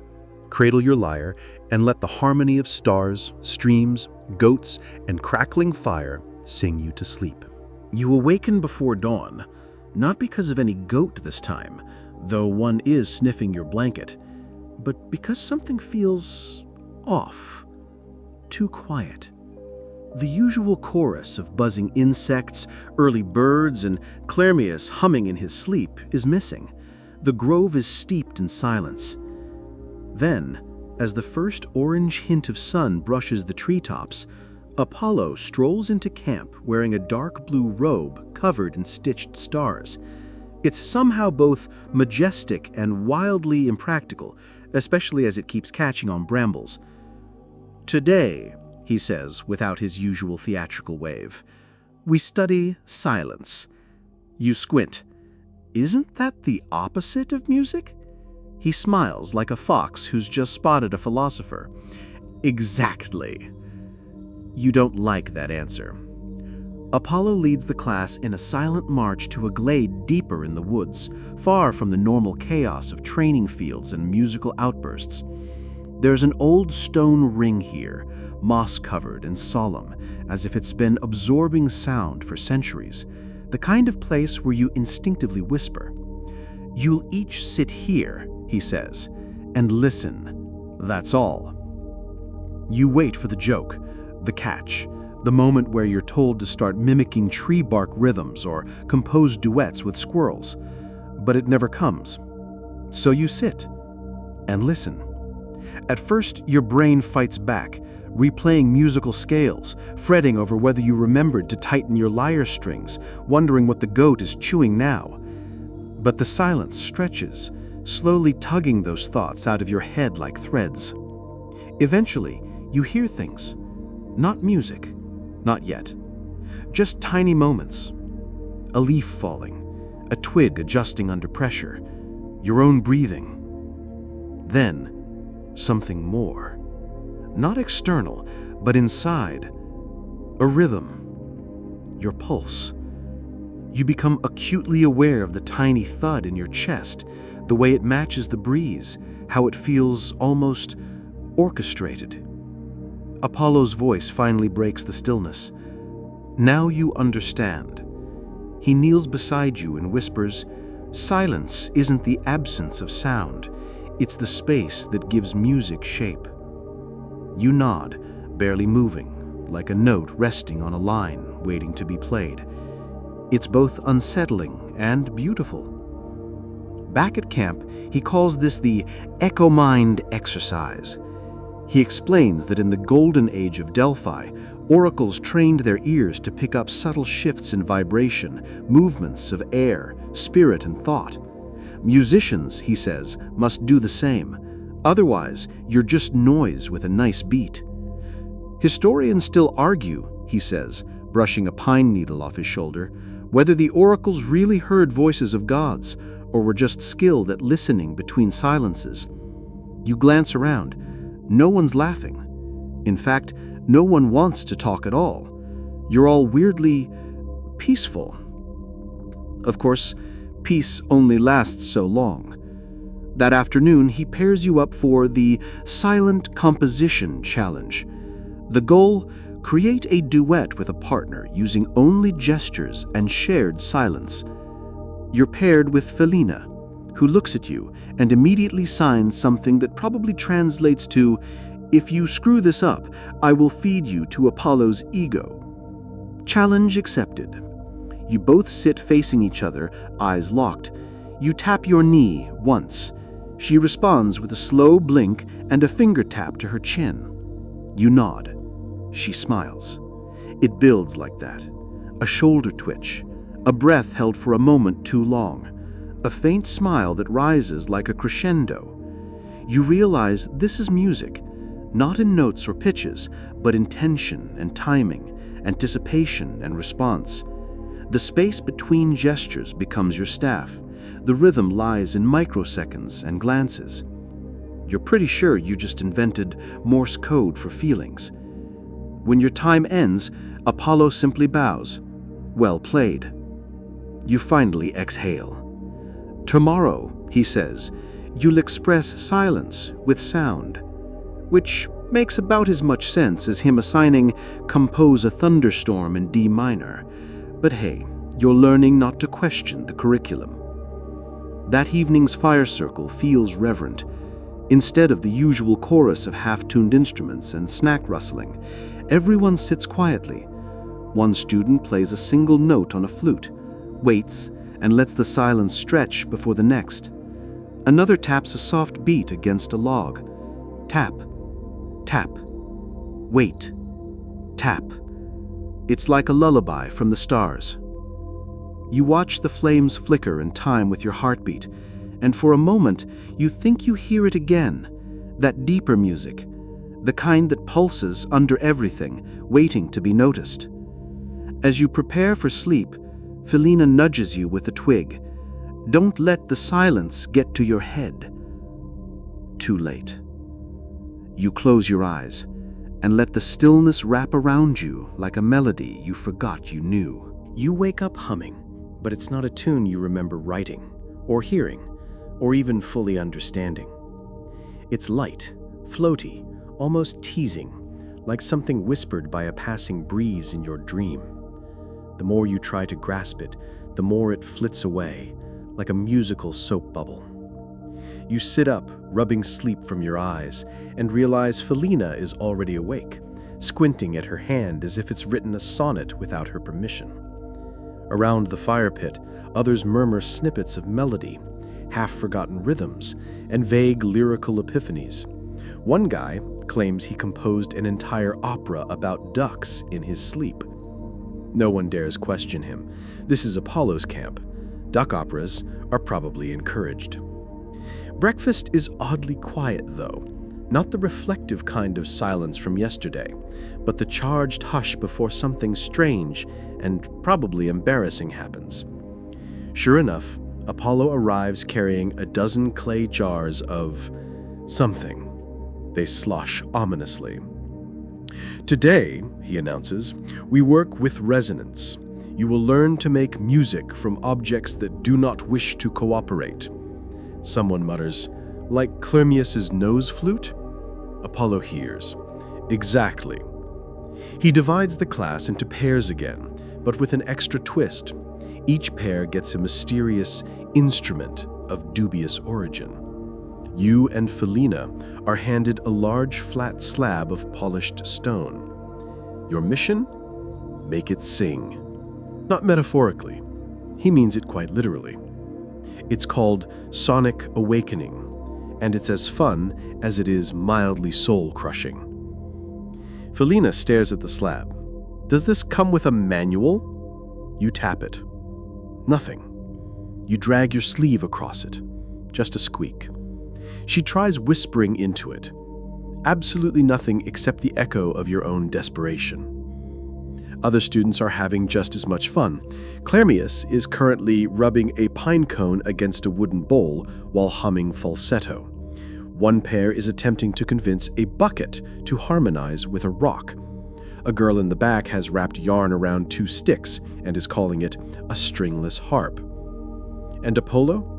A: cradle your lyre, and let the harmony of stars, streams, goats, and crackling fire sing you to sleep.
B: You awaken before dawn, not because of any goat this time, though one is sniffing your blanket, but because something feels off, too quiet. The usual chorus of buzzing insects, early birds, and Clerminius humming in his sleep is missing. The grove is steeped in silence. Then, as the first orange hint of sun brushes the treetops, Apollo strolls into camp wearing a dark blue robe covered in stitched stars. It's somehow both majestic and wildly impractical, especially as it keeps catching on brambles. "Today," he says without his usual theatrical wave, "we study silence." You squint. Isn't that the opposite of music? He smiles like a fox who's just spotted a philosopher. Exactly. You don't like that answer. Apollo leads the class in a silent march to a glade deeper in the woods, far from the normal chaos of training fields and musical outbursts. There's an old stone ring here, moss-covered and solemn, as if it's been absorbing sound for centuries, the kind of place where you instinctively whisper. "You'll each sit here," he says, "and listen. That's all." You wait for the joke, the catch, the moment where you're told to start mimicking tree bark rhythms or compose duets with squirrels, but it never comes. So you sit and listen. At first, your brain fights back, replaying musical scales, fretting over whether you remembered to tighten your lyre strings, wondering what the goat is chewing now. But the silence stretches,
A: slowly tugging those thoughts out of your head like threads. Eventually, you hear things. Not music. Not yet. Just tiny moments. A leaf falling, a twig adjusting under pressure, your own breathing. Then, something more. Not external, but inside. A rhythm. Your pulse. You become acutely aware of the tiny thud in your chest, the way it matches the breeze, how it feels almost orchestrated. Apollo's voice finally breaks the stillness. Now you understand. He kneels beside you and whispers, "Silence isn't the absence of sound. It's the space that gives music shape." You nod, barely moving, like a note resting on a line waiting to be played. It's both unsettling and beautiful. Back at camp, he calls this the echo mind exercise. He explains that in the golden age of Delphi, oracles trained their ears to pick up subtle shifts in vibration, movements of air, spirit, and thought. Musicians, he says, must do the same. Otherwise, you're just noise with a nice beat. Historians still argue, he says, brushing a pine needle off his shoulder, whether the oracles really heard voices of gods or were just skilled at listening between silences. You glance around. No one's laughing. In fact, no one wants to talk at all. You're all weirdly peaceful. Of course, peace only lasts so long. That afternoon, he pairs you up for the Silent Composition Challenge. The goal: create a duet with a partner using only gestures and shared silence. You're paired with Felina, who looks at you and immediately signs something that probably translates to, "If you screw this up, I will feed you to Apollo's ego." Challenge accepted. You both sit facing each other, eyes locked. You tap your knee once. She responds with a slow blink and a finger tap to her chin. You nod. She smiles. It builds like that. A shoulder twitch. A breath held for a moment too long. A faint smile that rises like a crescendo. You realize this is music, not in notes or pitches, but in tension and timing, anticipation and response. The space between gestures becomes your staff. The rhythm lies in microseconds and glances. You're pretty sure you just invented Morse code for feelings. When your time ends, Apollo simply bows. Well played. You finally exhale. Tomorrow, he says, you'll express silence with sound, which makes about as much sense as him assigning compose a thunderstorm in D minor. But hey, you're learning not to question the curriculum. That evening's fire circle feels reverent. Instead of the usual chorus of half-tuned instruments and snack rustling, everyone sits quietly. One student plays a single note on a flute, waits, and lets the silence stretch before the next. Another taps a soft beat against a log. Tap, tap, wait, tap. It's like a lullaby from the stars. You watch the flames flicker in time with your heartbeat, and for a moment you think you hear it again, that deeper music, the kind that pulses under everything, waiting to be noticed. As you prepare for sleep, Felina nudges you with a twig. Don't let the silence get to your head. Too late. You close your eyes and let the stillness wrap around you like a melody you forgot you knew. You wake up humming, but it's not a tune you remember writing, or hearing, or even fully understanding. It's light, floaty, almost teasing, like something whispered by a passing breeze in your dream. The more you try to grasp it, the more it flits away, like a musical soap bubble. You sit up, rubbing sleep from your eyes, and realize Felina is already awake, squinting at her hand as if it's written a sonnet without her permission. Around the fire pit, others murmur snippets of melody, half-forgotten rhythms, and vague lyrical epiphanies. One guy claims he composed an entire opera about ducks in his sleep. No one dares question him. This is Apollo's camp. Duck operas are probably encouraged.
B: Breakfast is oddly quiet, though. Not the reflective kind of silence from yesterday, but the charged hush before something strange and probably embarrassing happens. Sure enough, Apollo arrives carrying a dozen clay jars of something. They slosh ominously. "Today," he announces, "we work with resonance. You will learn to make music from objects that do not wish to cooperate." Someone mutters, "Like Clermius's nose flute?" Apollo hears, "Exactly." He divides the class into pairs again, but with an extra twist. Each pair gets a mysterious instrument of dubious origin. You and Felina are handed a large flat slab of polished stone. Your mission? Make it sing. Not metaphorically. He means it quite literally. It's called Sonic Awakening, and it's as fun as it is mildly soul-crushing. Felina stares at the slab. Does this come with a manual? You tap it. Nothing. You drag your sleeve across it. Just a squeak. She tries whispering into it. Absolutely nothing except the echo of your own desperation. Other students are having just as much fun. Clermius is currently rubbing a pine cone against a wooden bowl while humming falsetto. One pair is attempting to convince a bucket to harmonize with a rock. A girl in the back has wrapped yarn around 2 sticks and is calling it a stringless harp. And Apollo?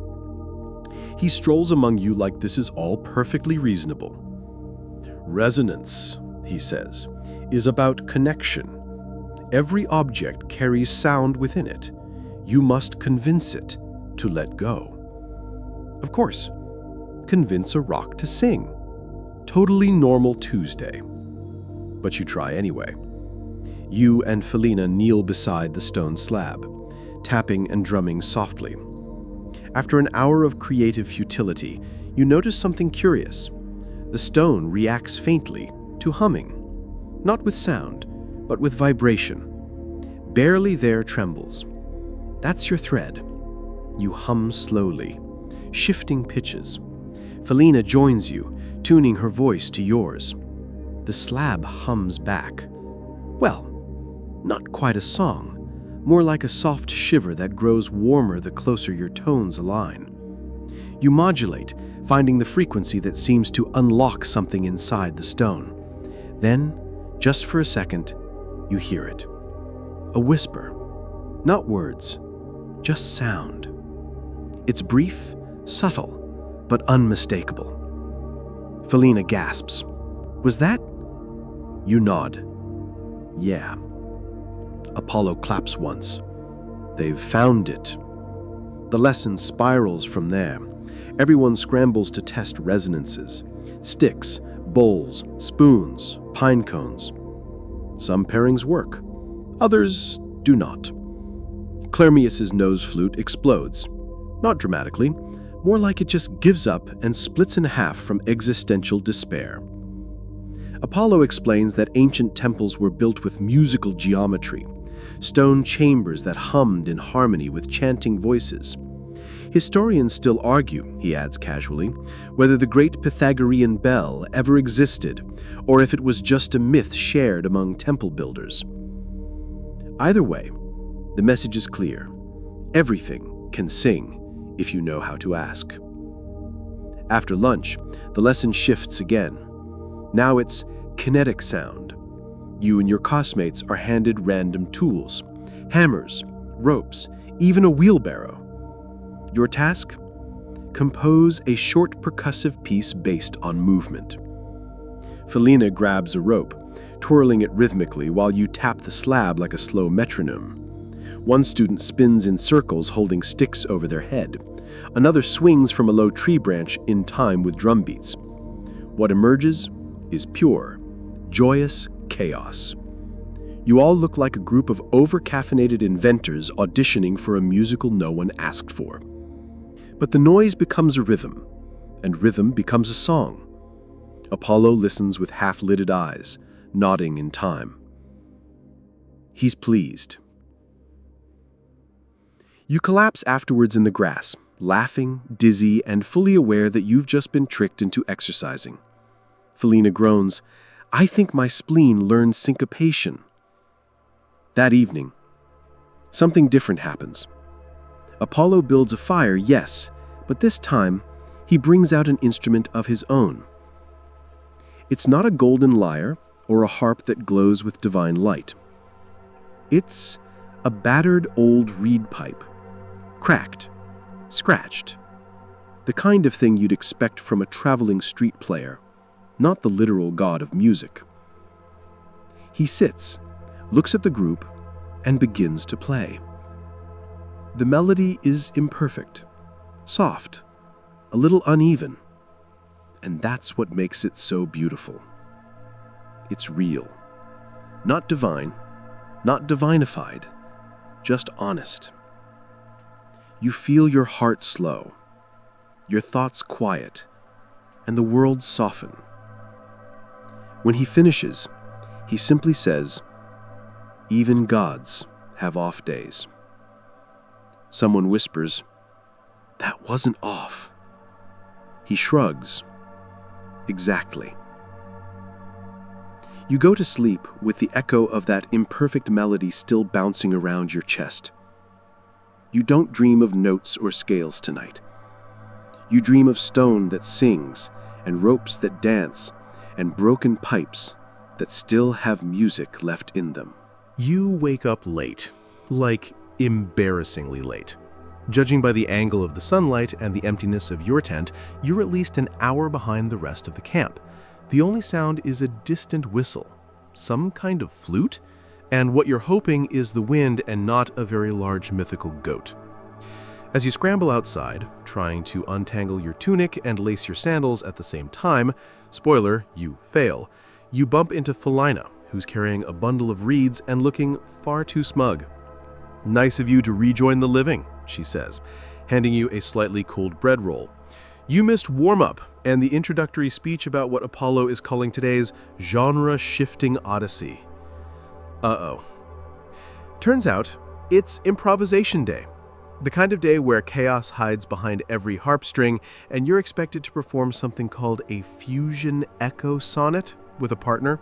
B: He strolls among you like this is all perfectly reasonable. "Resonance," he says, "is about connection. Every object carries sound within it. You must convince it to let go." Of course, convince a rock to sing. Totally normal Tuesday. But you try anyway. You and Felina kneel beside the stone slab, tapping and drumming softly. After an hour of creative futility, you notice something curious. The stone reacts faintly to humming, not with sound, but with vibration. Barely there trembles. That's your thread. You hum slowly, shifting pitches. Felina joins you, tuning her voice to yours. The slab hums back. Well, not quite a song, more like a soft shiver that grows warmer the closer your tones align. You modulate, finding the frequency that seems to unlock something inside the stone. Then, just for a second, you hear it. A whisper. Not words, just sound. It's brief, subtle, but unmistakable. Felina gasps. "Was that?" You nod. "Yeah." Apollo claps once. "They've found it." The lesson spirals from there. Everyone scrambles to test resonances. Sticks, bowls, spoons, pine cones. Some pairings work. Others do not. Clermius's nose flute explodes. Not dramatically, more like it just gives up and splits in half from existential despair. Apollo explains that ancient temples were built with musical geometry, stone chambers that hummed in harmony with chanting voices. Historians still argue, he adds casually, whether the great Pythagorean bell ever existed or if it was just a myth shared among temple builders. Either way, the message is clear. Everything can sing if you know how to ask. After lunch, the lesson shifts again. Now it's kinetic sound. You and your classmates are handed random tools, hammers, ropes, even a wheelbarrow. Your task? Compose a short percussive piece based on movement. Felina grabs a rope, twirling it rhythmically while you tap the slab like a slow metronome. One student spins in circles holding sticks over their head. Another swings from a low tree branch in time with drum beats. What emerges is pure, joyous chaos. You all look like a group of over-caffeinated inventors auditioning for a musical no one asked for. But the noise becomes a rhythm, and rhythm becomes a song. Apollo listens with half-lidded eyes, nodding in time. He's pleased. You collapse afterwards in the grass, laughing, dizzy, and fully aware that you've just been tricked into exercising. Felina groans, "I think my spleen learned syncopation." That evening, something different happens. Apollo builds a fire, yes, but this time, he brings out an instrument of his own. It's not a golden lyre or a harp that glows with divine light. It's a battered old reed pipe, cracked, scratched, the kind of thing you'd expect from a traveling street player, not the literal god of music. He sits, looks at the group, and begins to play. The melody is imperfect, soft, a little uneven, and that's what makes it so beautiful. It's real, not divine, not divinified, just honest. You feel your heart slow, your thoughts quiet, and the world soften. When he finishes, he simply says, "Even gods have off days." Someone whispers, "That wasn't off." He shrugs. Exactly. You go to sleep with the echo of that imperfect melody still bouncing around your chest. You don't dream of notes or scales tonight. You dream of stone that sings, and ropes that dance, and broken pipes that still have music left in them.
C: You wake up late, like embarrassingly late. Judging by the angle of the sunlight and the emptiness of your tent, you're at least an hour behind the rest of the camp. The only sound is a distant whistle, some kind of flute, and what you're hoping is the wind and not a very large mythical goat. As you scramble outside, trying to untangle your tunic and lace your sandals at the same time, spoiler, you fail, you bump into Felina, who's carrying a bundle of reeds and looking far too smug. "Nice of you to rejoin the living," she says, handing you a slightly cold bread roll. "You missed warm-up and the introductory speech about what Apollo is calling today's genre-shifting odyssey." Uh-oh. Turns out, it's improvisation day. The kind of day where chaos hides behind every harp string and you're expected to perform something called a fusion echo sonnet with a partner.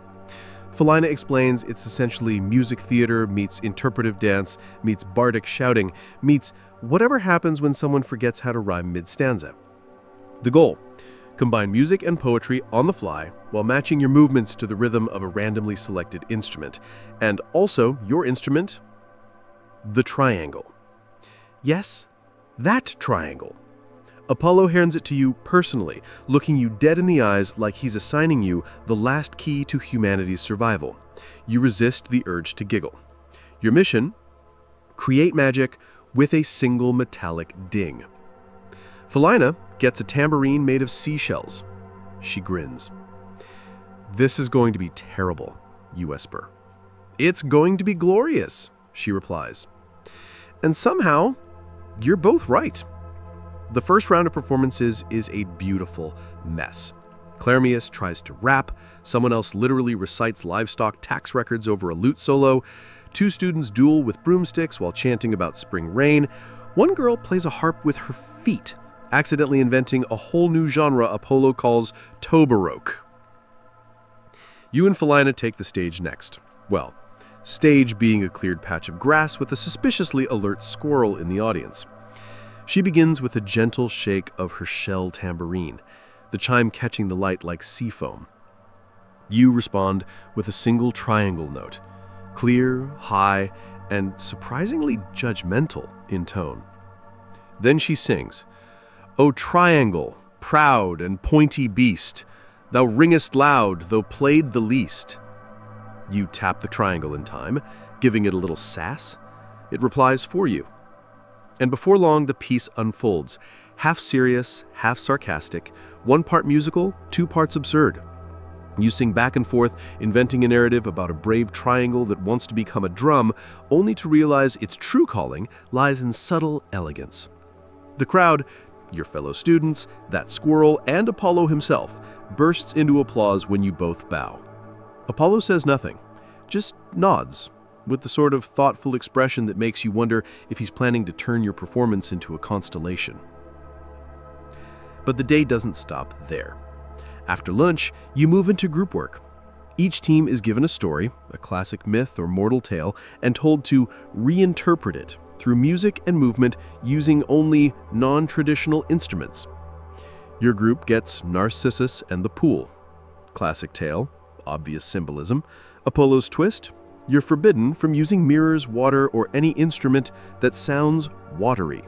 C: Felina explains it's essentially music theater meets interpretive dance, meets bardic shouting, meets whatever happens when someone forgets how to rhyme mid-stanza. The goal: combine music and poetry on the fly while matching your movements to the rhythm of a randomly selected instrument. And also, your instrument, the triangle. Yes, that triangle. Apollo hands it to you personally, looking you dead in the eyes like he's assigning you the last key to humanity's survival. You resist the urge to giggle. Your mission? Create magic with a single metallic ding. Felina gets a tambourine made of seashells. She grins. "This is going to be terrible," you whisper. "It's going to be glorious," she replies. And somehow, you're both right. The first round of performances is a beautiful mess. Claremius tries to rap, someone else literally recites livestock tax records over a lute solo, two students duel with broomsticks while chanting about spring rain, one girl plays a harp with her feet, accidentally inventing a whole new genre Apollo calls toe baroque. You and Felina take the stage next. Well, stage being a cleared patch of grass with a suspiciously alert squirrel in the audience. She begins with a gentle shake of her shell tambourine, the chime catching the light like sea foam. You respond with a single triangle note, clear, high, and surprisingly judgmental in tone. Then she sings, "O triangle, proud and pointy beast, thou ringest loud, though played the least." You tap the triangle in time, giving it a little sass. It replies for you. And before long, the piece unfolds, half serious, half sarcastic, one part musical, two parts absurd. You sing back and forth, inventing a narrative about a brave triangle that wants to become a drum, only to realize its true calling lies in subtle elegance. The crowd, your fellow students, that squirrel, and Apollo himself, bursts into applause when you both bow. Apollo says nothing, just nods, with the sort of thoughtful expression that makes you wonder if he's planning to turn your performance into a constellation. But the day doesn't stop there. After lunch, you move into group work. Each team is given a story, a classic myth or mortal tale, and told to reinterpret it through music and movement using only non-traditional instruments. Your group gets Narcissus and the Pool. Classic tale, obvious symbolism. Apollo's twist, you're forbidden from using mirrors, water, or any instrument that sounds watery.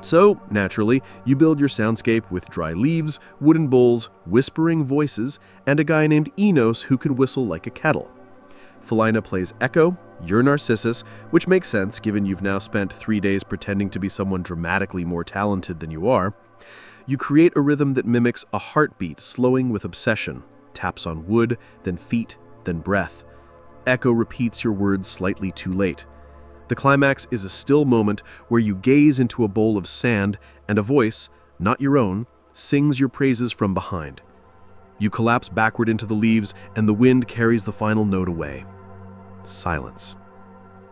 C: So, naturally, you build your soundscape with dry leaves, wooden bowls, whispering voices, and a guy named Enos who can whistle like a kettle. Felina plays Echo, you're Narcissus, which makes sense given you've now spent 3 days pretending to be someone dramatically more talented than you are. You create a rhythm that mimics a heartbeat slowing with obsession, taps on wood, then feet, then breath. Echo repeats your words slightly too late. The climax is a still moment where you gaze into a bowl of sand and a voice, not your own, sings your praises from behind. You collapse backward into the leaves and the wind carries the final note away. Silence.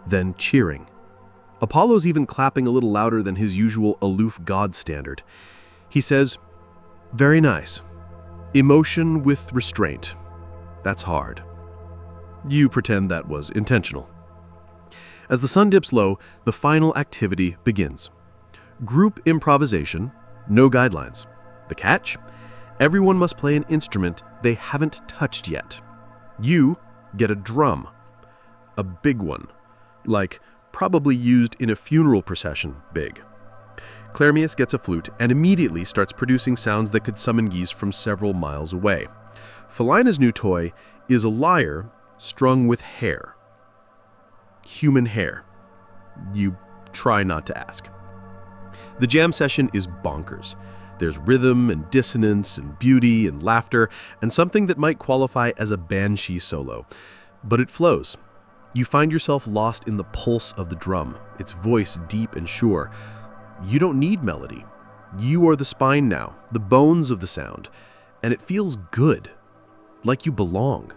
C: Then cheering. Apollo's even clapping a little louder than his usual aloof god standard. He says, "Very nice. Emotion with restraint. That's hard." You pretend that was intentional. As the sun dips low, the final activity begins. Group improvisation, no guidelines. The catch? Everyone must play an instrument they haven't touched yet. You get a drum. A big one. Like, probably used in a funeral procession big. Clermius gets a flute and immediately starts producing sounds that could summon geese from several miles away. Felina's new toy is a lyre strung with hair. Human hair. You try not to ask. The jam session is bonkers. There's rhythm and dissonance and beauty and laughter and something that might qualify as a banshee solo. But it flows. You find yourself lost in the pulse of the drum, its voice deep and sure. You don't need melody. You are the spine now, the bones of the sound, and it feels good, like you belong.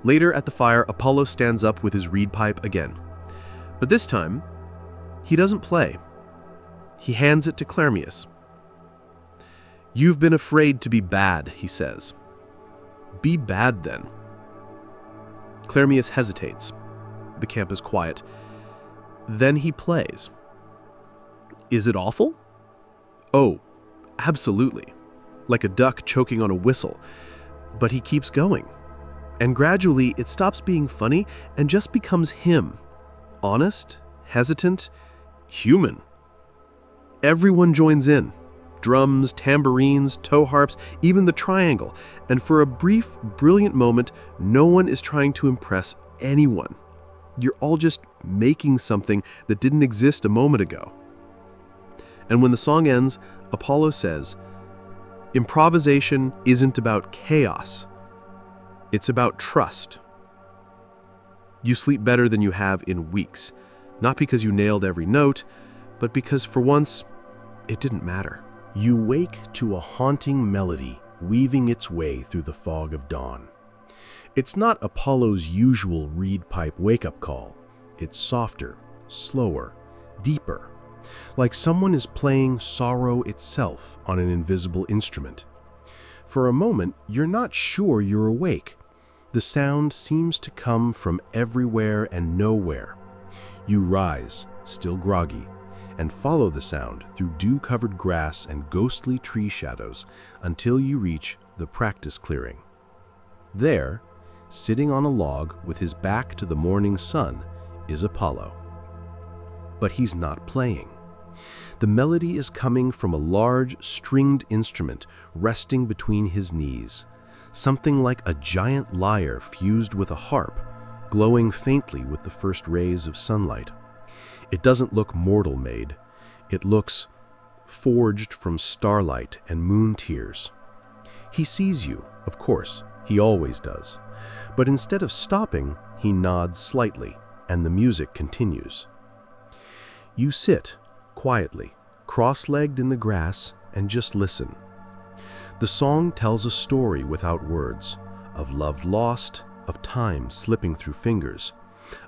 C: Later at the fire, Apollo stands up with his reed pipe again. But this time, he doesn't play. He hands it to Clermius. "You've been afraid to be bad," he says. "Be bad then." Clermius hesitates. The camp is quiet. Then he plays. Is it awful? Oh, absolutely. Like a duck choking on a whistle. But he keeps going. And gradually, it stops being funny and just becomes him. Honest, hesitant, human. Everyone joins in. Drums, tambourines, toe harps, even the triangle. And for a brief, brilliant moment, no one is trying to impress anyone. You're all just making something that didn't exist a moment ago. And when the song ends, Apollo says, "Improvisation isn't about chaos. It's about trust." You sleep better than you have in weeks, not because you nailed every note, but because for once, it didn't matter.
A: You wake to a haunting melody weaving its way through the fog of dawn. It's not Apollo's usual reed pipe wake-up call. It's softer, slower, deeper, like someone is playing sorrow itself on an invisible instrument. For a moment, you're not sure you're awake. The sound seems to come from everywhere and nowhere. You rise, still groggy, and follow the sound through dew-covered grass and ghostly tree shadows until you reach the practice clearing. There, sitting on a log with his back to the morning sun, is Apollo. But he's not playing. The melody is coming from a large, stringed instrument resting between his knees. Something like a giant lyre fused with a harp, glowing faintly with the first rays of sunlight. It doesn't look mortal-made. It looks forged from starlight and moon tears. He sees you, of course, he always does. But instead of stopping, he nods slightly, and the music continues. You sit, quietly, cross-legged in the grass, and just listen. The song tells a story without words, of love lost, of time slipping through fingers,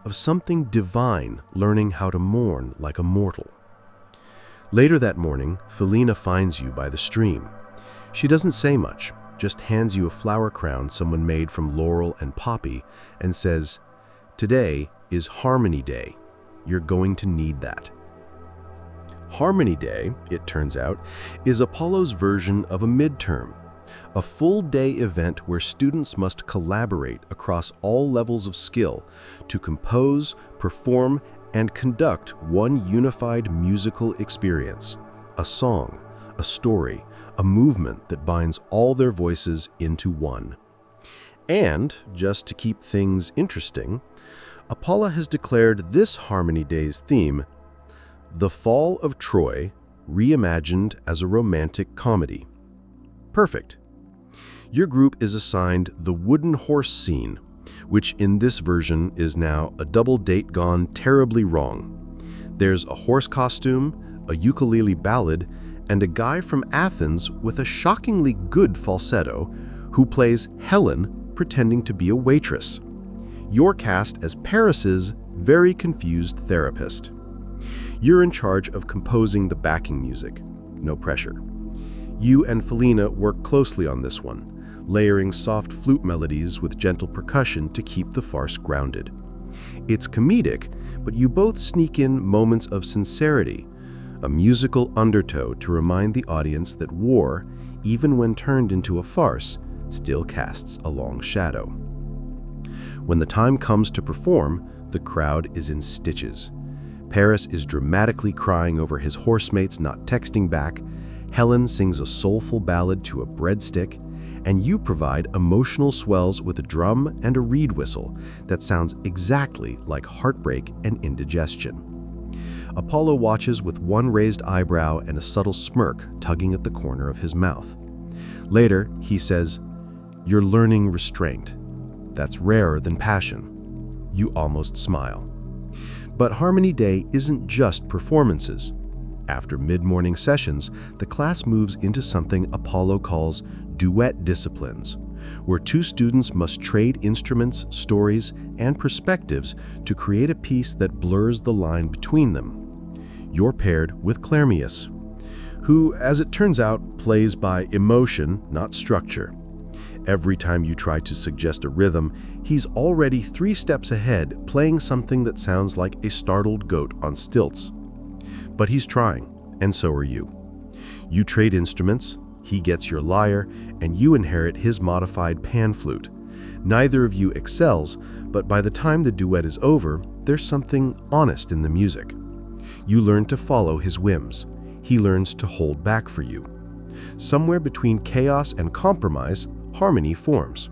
A: of something divine learning how to mourn like a mortal.
C: Later that morning, Felina finds you by the stream. She doesn't say much, just hands you a flower crown someone made from laurel and poppy and says, "Today is Harmony Day. You're going to need that." Harmony Day, it turns out, is Apollo's version of a midterm, a full-day event where students must collaborate across all levels of skill to compose, perform, and conduct one unified musical experience, a song, a story, a movement that binds all their voices into one. And, just to keep things interesting, Apollo has declared this Harmony Day's theme The Fall of Troy, reimagined as a romantic comedy. Perfect. Your group is assigned the wooden horse scene, which in this version is now a double date gone terribly wrong. There's a horse costume, a ukulele ballad, and a guy from Athens with a shockingly good falsetto who plays Helen pretending to be a waitress. You're cast as Paris's very confused therapist. You're in charge of composing the backing music. No pressure. You and Felina work closely on this one, layering soft flute melodies with gentle percussion to keep the farce grounded. It's comedic, but you both sneak in moments of sincerity, a musical undertow to remind the audience that war, even when turned into a farce, still casts a long shadow. When the time comes to perform, the crowd is in stitches. Paris is dramatically crying over his horsemates not texting back, Helen sings a soulful ballad to a breadstick, and you provide emotional swells with a drum and a reed whistle that sounds exactly like heartbreak and indigestion. Apollo watches with one raised eyebrow and a subtle smirk tugging at the corner of his mouth. Later, he says, "You're learning restraint. That's rarer than passion." You almost smile. But Harmony Day isn't just performances. After mid-morning sessions, the class moves into something Apollo calls duet disciplines, where two students must trade instruments, stories, and perspectives to create a piece that blurs the line between them. You're paired with Clermius, who, as it turns out, plays by emotion, not structure. Every time you try to suggest a rhythm, he's already 3 steps ahead, playing something that sounds like a startled goat on stilts. But he's trying, and so are you. You trade instruments, he gets your lyre, and you inherit his modified pan flute. Neither of you excels, but by the time the duet is over, there's something honest in the music. You learn to follow his whims. He learns to hold back for you. Somewhere between chaos and compromise, harmony forms.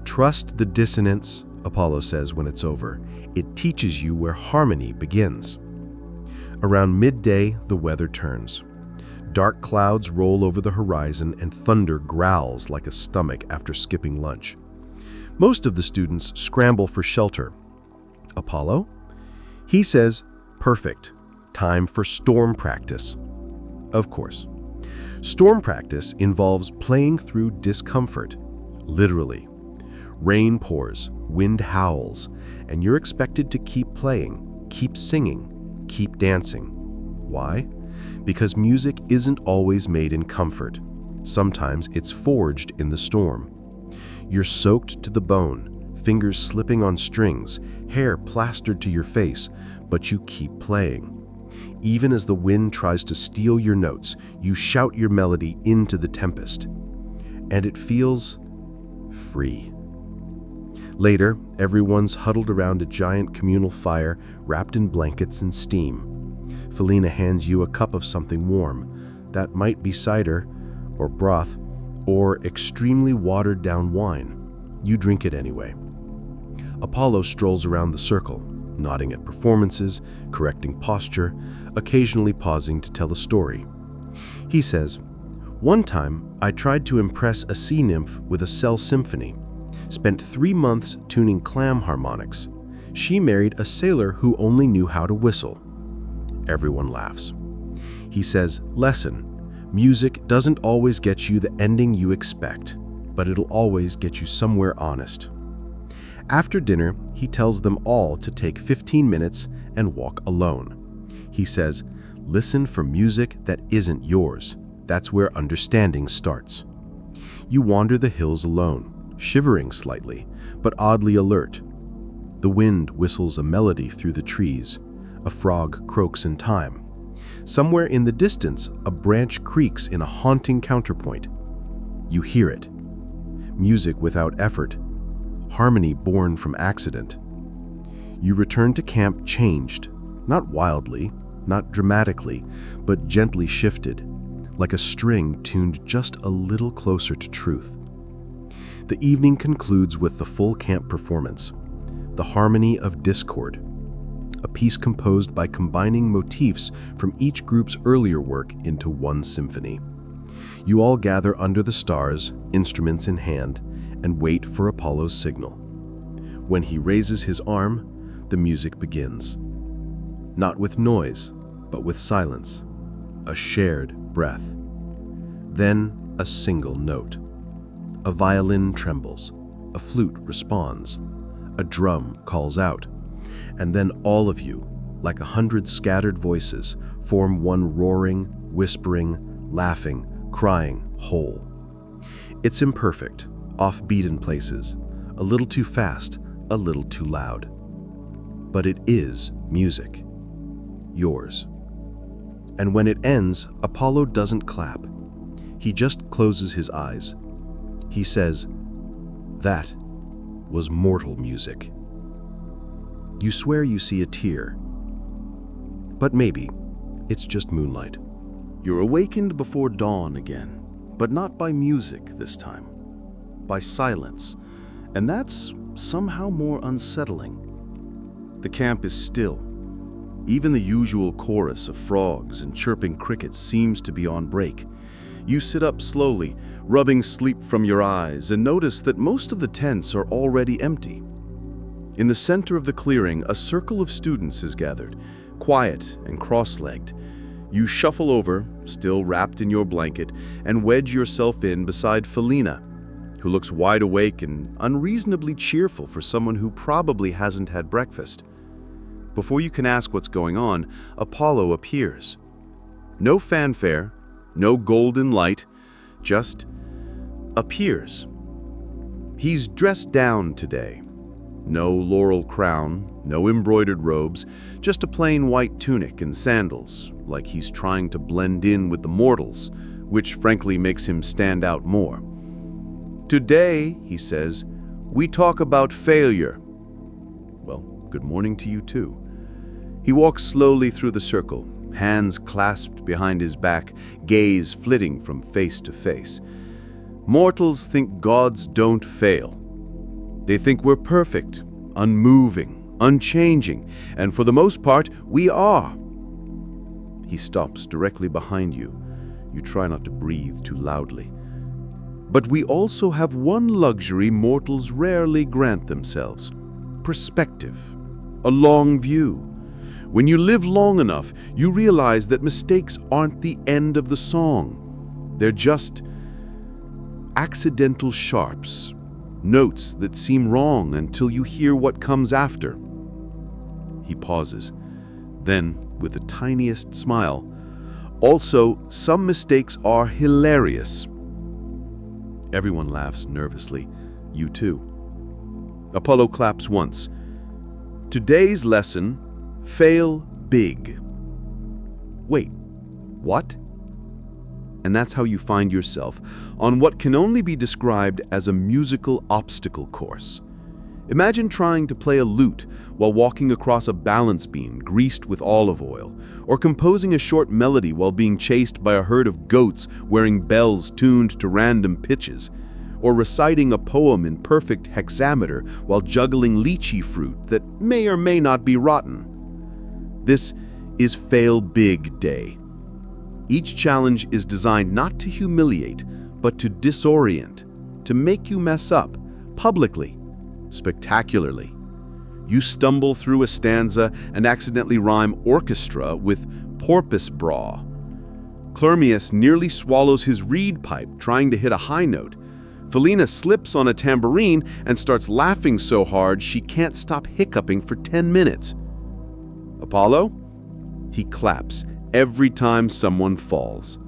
C: Trust the dissonance, Apollo says when it's over. It teaches you where harmony begins. Around midday, the weather turns. Dark clouds roll over the horizon and thunder growls like a stomach after skipping lunch. Most of the students scramble for shelter. Apollo? He says, "Perfect. Time for storm practice." Of course. Storm practice involves playing through discomfort, literally. Rain pours, wind howls, and you're expected to keep playing, keep singing, keep dancing. Why? Because music isn't always made in comfort. Sometimes it's forged in the storm. You're soaked to the bone, fingers slipping on strings, hair plastered to your face, but you keep playing. Even as the wind tries to steal your notes, you shout your melody into the tempest. And it feels free. Later, everyone's huddled around a giant communal fire wrapped in blankets and steam. Felina hands you a cup of something warm. That might be cider, or broth, or extremely watered-down wine. You drink it anyway. Apollo strolls around the circle, nodding at performances, correcting posture, occasionally pausing to tell a story. He says, "One time, I tried to impress a sea nymph with a cell symphony. Spent 3 months tuning clam harmonics. She married a sailor who only knew how to whistle." Everyone laughs. He says, "Lesson, music doesn't always get you the ending you expect, but it'll always get you somewhere honest." After dinner, he tells them all to take 15 minutes and walk alone. He says, Listen for music that isn't yours. That's where understanding starts. You wander the hills alone, shivering slightly, but oddly alert. The wind whistles a melody through the trees. A frog croaks in time. Somewhere in the distance, a branch creaks in a haunting counterpoint. You hear it. Music without effort. Harmony born from accident. You return to camp changed, not wildly, not dramatically, but gently shifted, like a string tuned just a little closer to truth. The evening concludes with the full camp performance, The Harmony of Discord, a piece composed by combining motifs from each group's earlier work into one symphony. You all gather under the stars, instruments in hand, and wait for Apollo's signal. When he raises his arm, the music begins. Not with noise, but with silence, a shared breath. Then a single note. A violin trembles, a flute responds, a drum calls out, and then all of you, like 100 scattered voices, form one roaring, whispering, laughing, crying whole. It's imperfect, offbeat in places, a little too fast, a little too loud. But it is music. Yours. And when it ends, Apollo doesn't clap. He just closes his eyes. He says, "That was mortal music." You swear you see a tear. But maybe it's just moonlight.
A: You're awakened before dawn again, but not by music this time, by silence, and that's somehow more unsettling. The camp is still. Even the usual chorus of frogs and chirping crickets seems to be on break. You sit up slowly, rubbing sleep from your eyes, and notice that most of the tents are already empty. In the center of the clearing, a circle of students is gathered, quiet and cross-legged. You shuffle over, still wrapped in your blanket, and wedge yourself in beside Felina, who looks wide awake and unreasonably cheerful for someone who probably hasn't had breakfast. Before you can ask what's going on, Apollo appears. No fanfare, no golden light, just appears. He's dressed down today. No laurel crown, no embroidered robes, just a plain white tunic and sandals, like he's trying to blend in with the mortals, which frankly makes him stand out more. "Today," he says, "we talk about failure." Well, good morning to you too. He walks slowly through the circle, hands clasped behind his back, gaze flitting from face to face. Mortals think gods don't fail. They think we're perfect, unmoving, unchanging, and for the most part, we are. He stops directly behind you. You try not to breathe too loudly. But we also have one luxury mortals rarely grant themselves: perspective, a long view. When you live long enough, you realize that mistakes aren't the end of the song. They're just accidental sharps, notes that seem wrong until you hear what comes after. He pauses. Then, with the tiniest smile, "Also, some mistakes are hilarious." Everyone laughs nervously. You too. Apollo claps once. "Today's lesson: fail big." Wait, what? And that's how you find yourself on what can only be described as a musical obstacle course. Imagine trying to play a lute while walking across a balance beam greased with olive oil, or composing a short melody while being chased by a herd of goats wearing bells tuned to random pitches, or reciting a poem in perfect hexameter while juggling lychee fruit that may or may not be rotten. This is Fail Big Day. Each challenge is designed not to humiliate, but to disorient, to make you mess up, publicly, spectacularly. You stumble through a stanza and accidentally rhyme orchestra with porpoise bra. Clermius nearly swallows his reed pipe trying to hit a high note. Felina slips on a tambourine and starts laughing so hard she can't stop hiccuping for 10 minutes. Apollo? He claps, every time someone falls.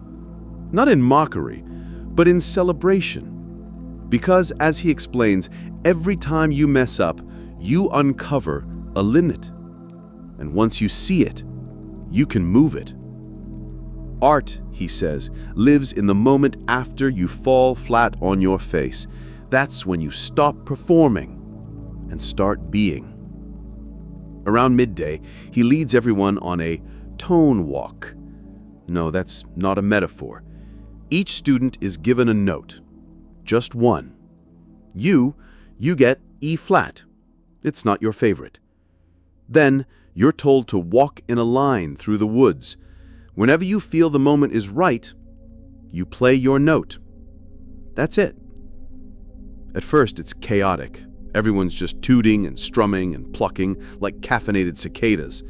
A: Not in mockery, but in celebration. Because, as he explains, every time you mess up, you uncover a limit. And once you see it, you can move it. Art, he says, lives in the moment after you fall flat on your face. That's when you stop performing and start being. Around midday, he leads everyone on a tone walk. No, that's not a metaphor. Each student is given a note, just one. You get E flat. It's not your favorite. Then you're told to walk in a line through the woods. Whenever you feel the moment is right, you play your note. That's it. At first, it's chaotic. Everyone's just tooting and strumming and plucking like caffeinated cicadas.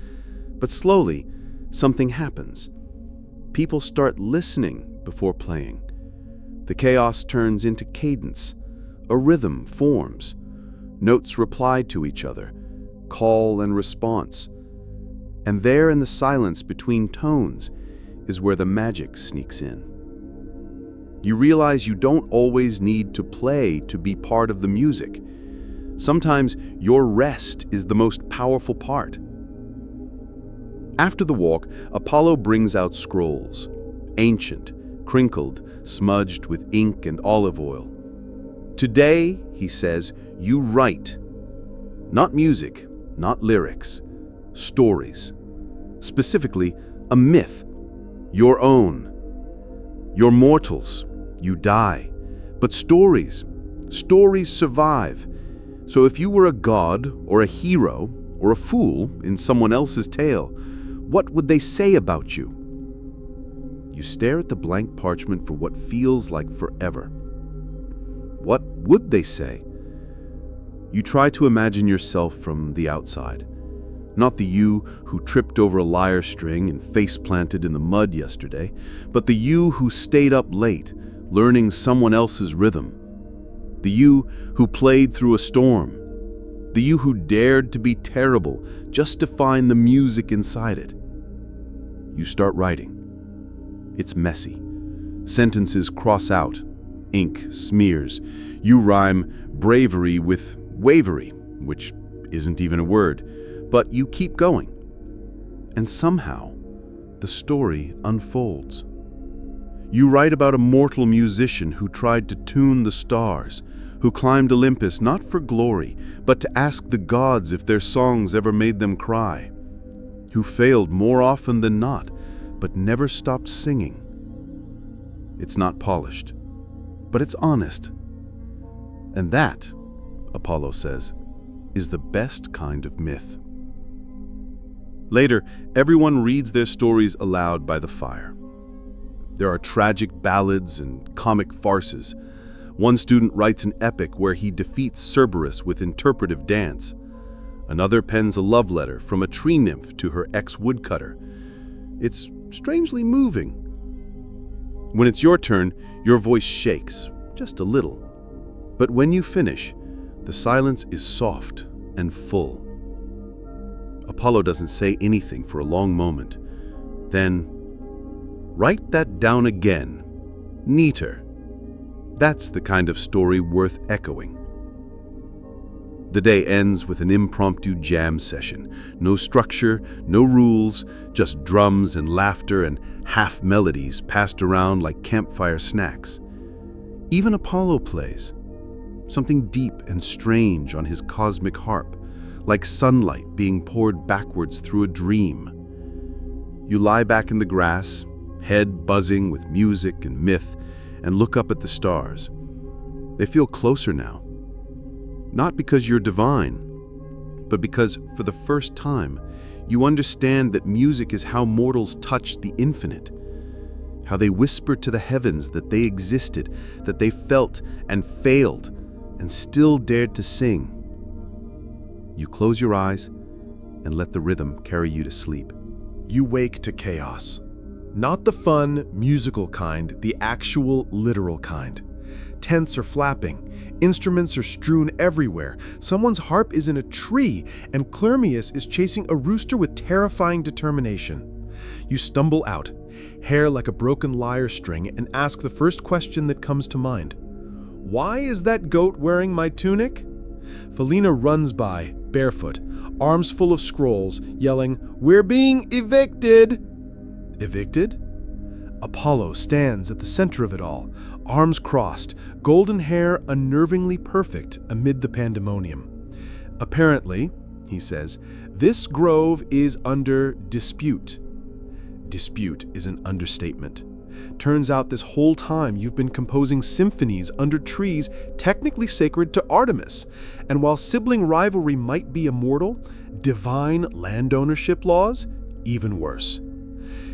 A: But slowly, something happens. People start listening before playing. The chaos turns into cadence. A rhythm forms. Notes reply to each other, call and response. And there in the silence between tones is where the magic sneaks in. You realize you don't always need to play to be part of the music. Sometimes your rest is the most powerful part. After the walk, Apollo brings out scrolls, ancient, crinkled, smudged with ink and olive oil. Today, he says, you write. Not music, not lyrics, stories. Specifically, a myth, your own. You're mortals, you die. But stories survive. So if you were a god or a hero or a fool in someone else's tale, what would they say about you? You stare at the blank parchment for what feels like forever. What would they say? You try to imagine yourself from the outside. Not the you who tripped over a lyre string and face-planted in the mud yesterday, but the you who stayed up late, learning someone else's rhythm. The you who played through a storm. The you who dared to be terrible just to find the music inside it. You start writing. It's messy. Sentences cross out. Ink smears. You rhyme bravery with wavery, which isn't even a word, but you keep going. And somehow, the story unfolds. You write about a mortal musician who tried to tune the stars, who climbed Olympus not for glory, but to ask the gods if their songs ever made them cry, who failed more often than not, but never stopped singing. It's not polished, but it's honest. And that, Apollo says, is the best kind of myth. Later, everyone reads their stories aloud by the fire. There are tragic ballads and comic farces. One student writes an epic where he defeats Cerberus with interpretive dance. Another pens a love letter from a tree nymph to her ex-woodcutter. It's strangely moving. When it's your turn, your voice shakes, just a little. But when you finish, the silence is soft and full. Apollo doesn't say anything for a long moment. Then, write that down again, neater. That's the kind of story worth echoing. The day ends with an impromptu jam session. No structure, no rules, just drums and laughter and half melodies passed around like campfire snacks. Even Apollo plays, something deep and strange on his cosmic harp, like sunlight being poured backwards through a dream. You lie back in the grass, head buzzing with music and myth, and look up at the stars. They feel closer now. Not because you're divine, but because, for the first time, you understand that music is how mortals touch the infinite, how they whisper to the heavens that they existed, that they felt and failed, and still dared to sing. You close your eyes and let the rhythm carry you to sleep.
B: You wake to chaos. Not the fun, musical kind, the actual, literal kind. Tents are flapping. Instruments are strewn everywhere. Someone's harp is in a tree, and Clermius is chasing a rooster with terrifying determination.
C: You stumble out, hair like a broken lyre string, and ask the first question that comes to mind. "Why is that goat wearing my tunic?" Felina runs by, barefoot, arms full of scrolls, yelling, "We're being evicted!" Evicted? Apollo stands at the center of it all, arms crossed, golden hair unnervingly perfect amid the pandemonium. "Apparently," he says, "this grove is under dispute." Dispute is an understatement. Turns out this whole time you've been composing symphonies under trees technically sacred to Artemis. And while sibling rivalry might be immortal, divine land ownership laws, even worse.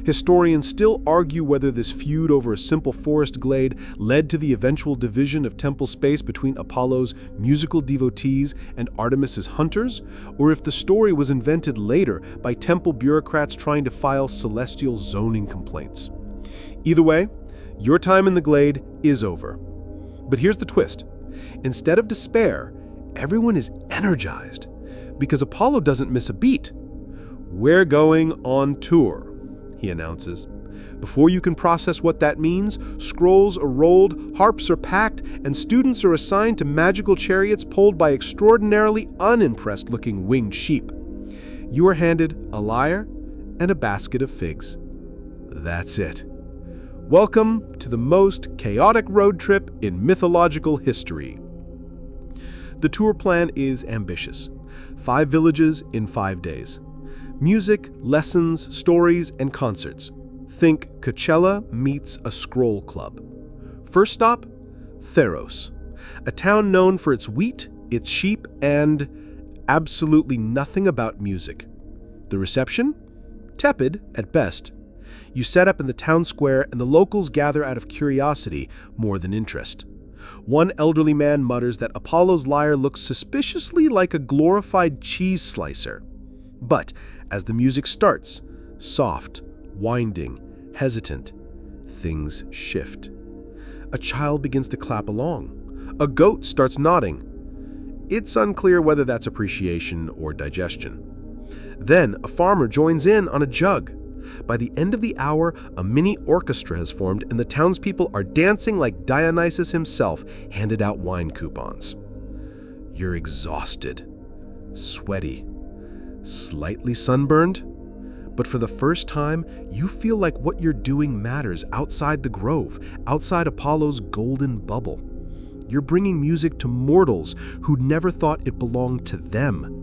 C: Historians still argue whether this feud over a simple forest glade led to the eventual division of temple space between Apollo's musical devotees and Artemis's hunters, or if the story was invented later by temple bureaucrats trying to file celestial zoning complaints. Either way, your time in the glade is over. But here's the twist. Instead of despair, everyone is energized, because Apollo doesn't miss a beat. "We're going on tour," he announces. Before you can process what that means, scrolls are rolled, harps are packed, and students are assigned to magical chariots pulled by extraordinarily unimpressed-looking winged sheep. You are handed a lyre and a basket of figs. That's it. Welcome to the most chaotic road trip in mythological history. The tour plan is ambitious. 5 villages in 5 days. Music, lessons, stories, and concerts. Think Coachella meets a scroll club. First stop, Theros, a town known for its wheat, its sheep, and absolutely nothing about music. The reception? Tepid at best. You set up in the town square and the locals gather out of curiosity more than interest. One elderly man mutters that Apollo's lyre looks suspiciously like a glorified cheese slicer. But as the music starts, soft, winding, hesitant, things shift. A child begins to clap along. A goat starts nodding. It's unclear whether that's appreciation or digestion. Then a farmer joins in on a jug. By the end of the hour, a mini orchestra has formed and the townspeople are dancing like Dionysus himself handed out wine coupons. You're exhausted, sweaty, slightly sunburned, but for the first time, you feel like what you're doing matters outside the grove, outside Apollo's golden bubble. You're bringing music to mortals who'd never thought it belonged to them.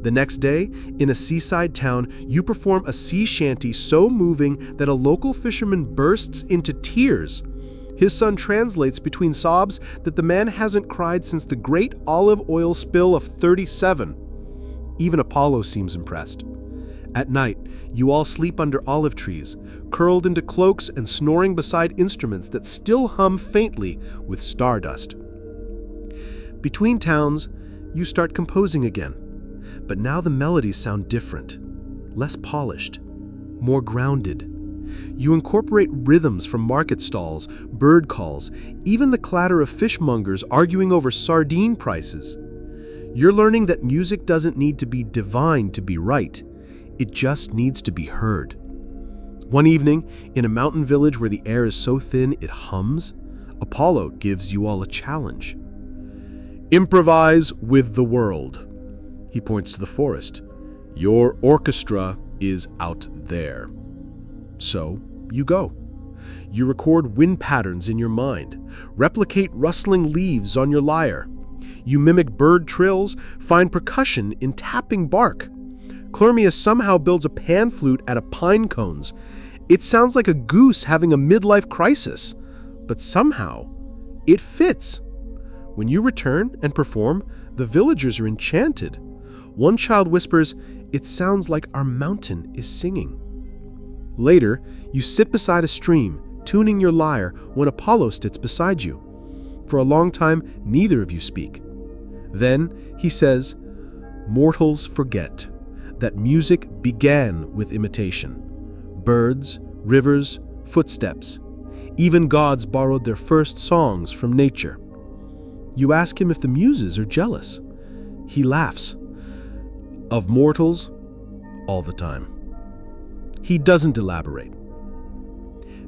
C: The next day, in a seaside town, you perform a sea shanty so moving that a local fisherman bursts into tears. His son translates between sobs that the man hasn't cried since the great olive oil spill of 37. Even Apollo seems impressed. At night, you all sleep under olive trees, curled into cloaks and snoring beside instruments that still hum faintly with stardust. Between towns, you start composing again. But now the melodies sound different, less polished, more grounded. You incorporate rhythms from market stalls, bird calls, even the clatter of fishmongers arguing over sardine prices. You're learning that music doesn't need to be divine to be right. It just needs to be heard. One evening, in a mountain village where the air is so thin it hums, Apollo gives you all a challenge. Improvise with the world. He points to the forest. Your orchestra is out there. So, you go. You record wind patterns in your mind, replicate rustling leaves on your lyre. You mimic bird trills, find percussion in tapping bark. Clermius somehow builds a pan flute out of pine cones. It sounds like a goose having a midlife crisis, but somehow it fits. When you return and perform, the villagers are enchanted. One child whispers, "It sounds like our mountain is singing." Later, you sit beside a stream, tuning your lyre when Apollo sits beside you. For a long time, neither of you speak. Then he says, "Mortals forget that music began with imitation. Birds, rivers, footsteps. Even gods borrowed their first songs from nature." You ask him if the muses are jealous. He laughs. Of mortals, all the time. He doesn't elaborate.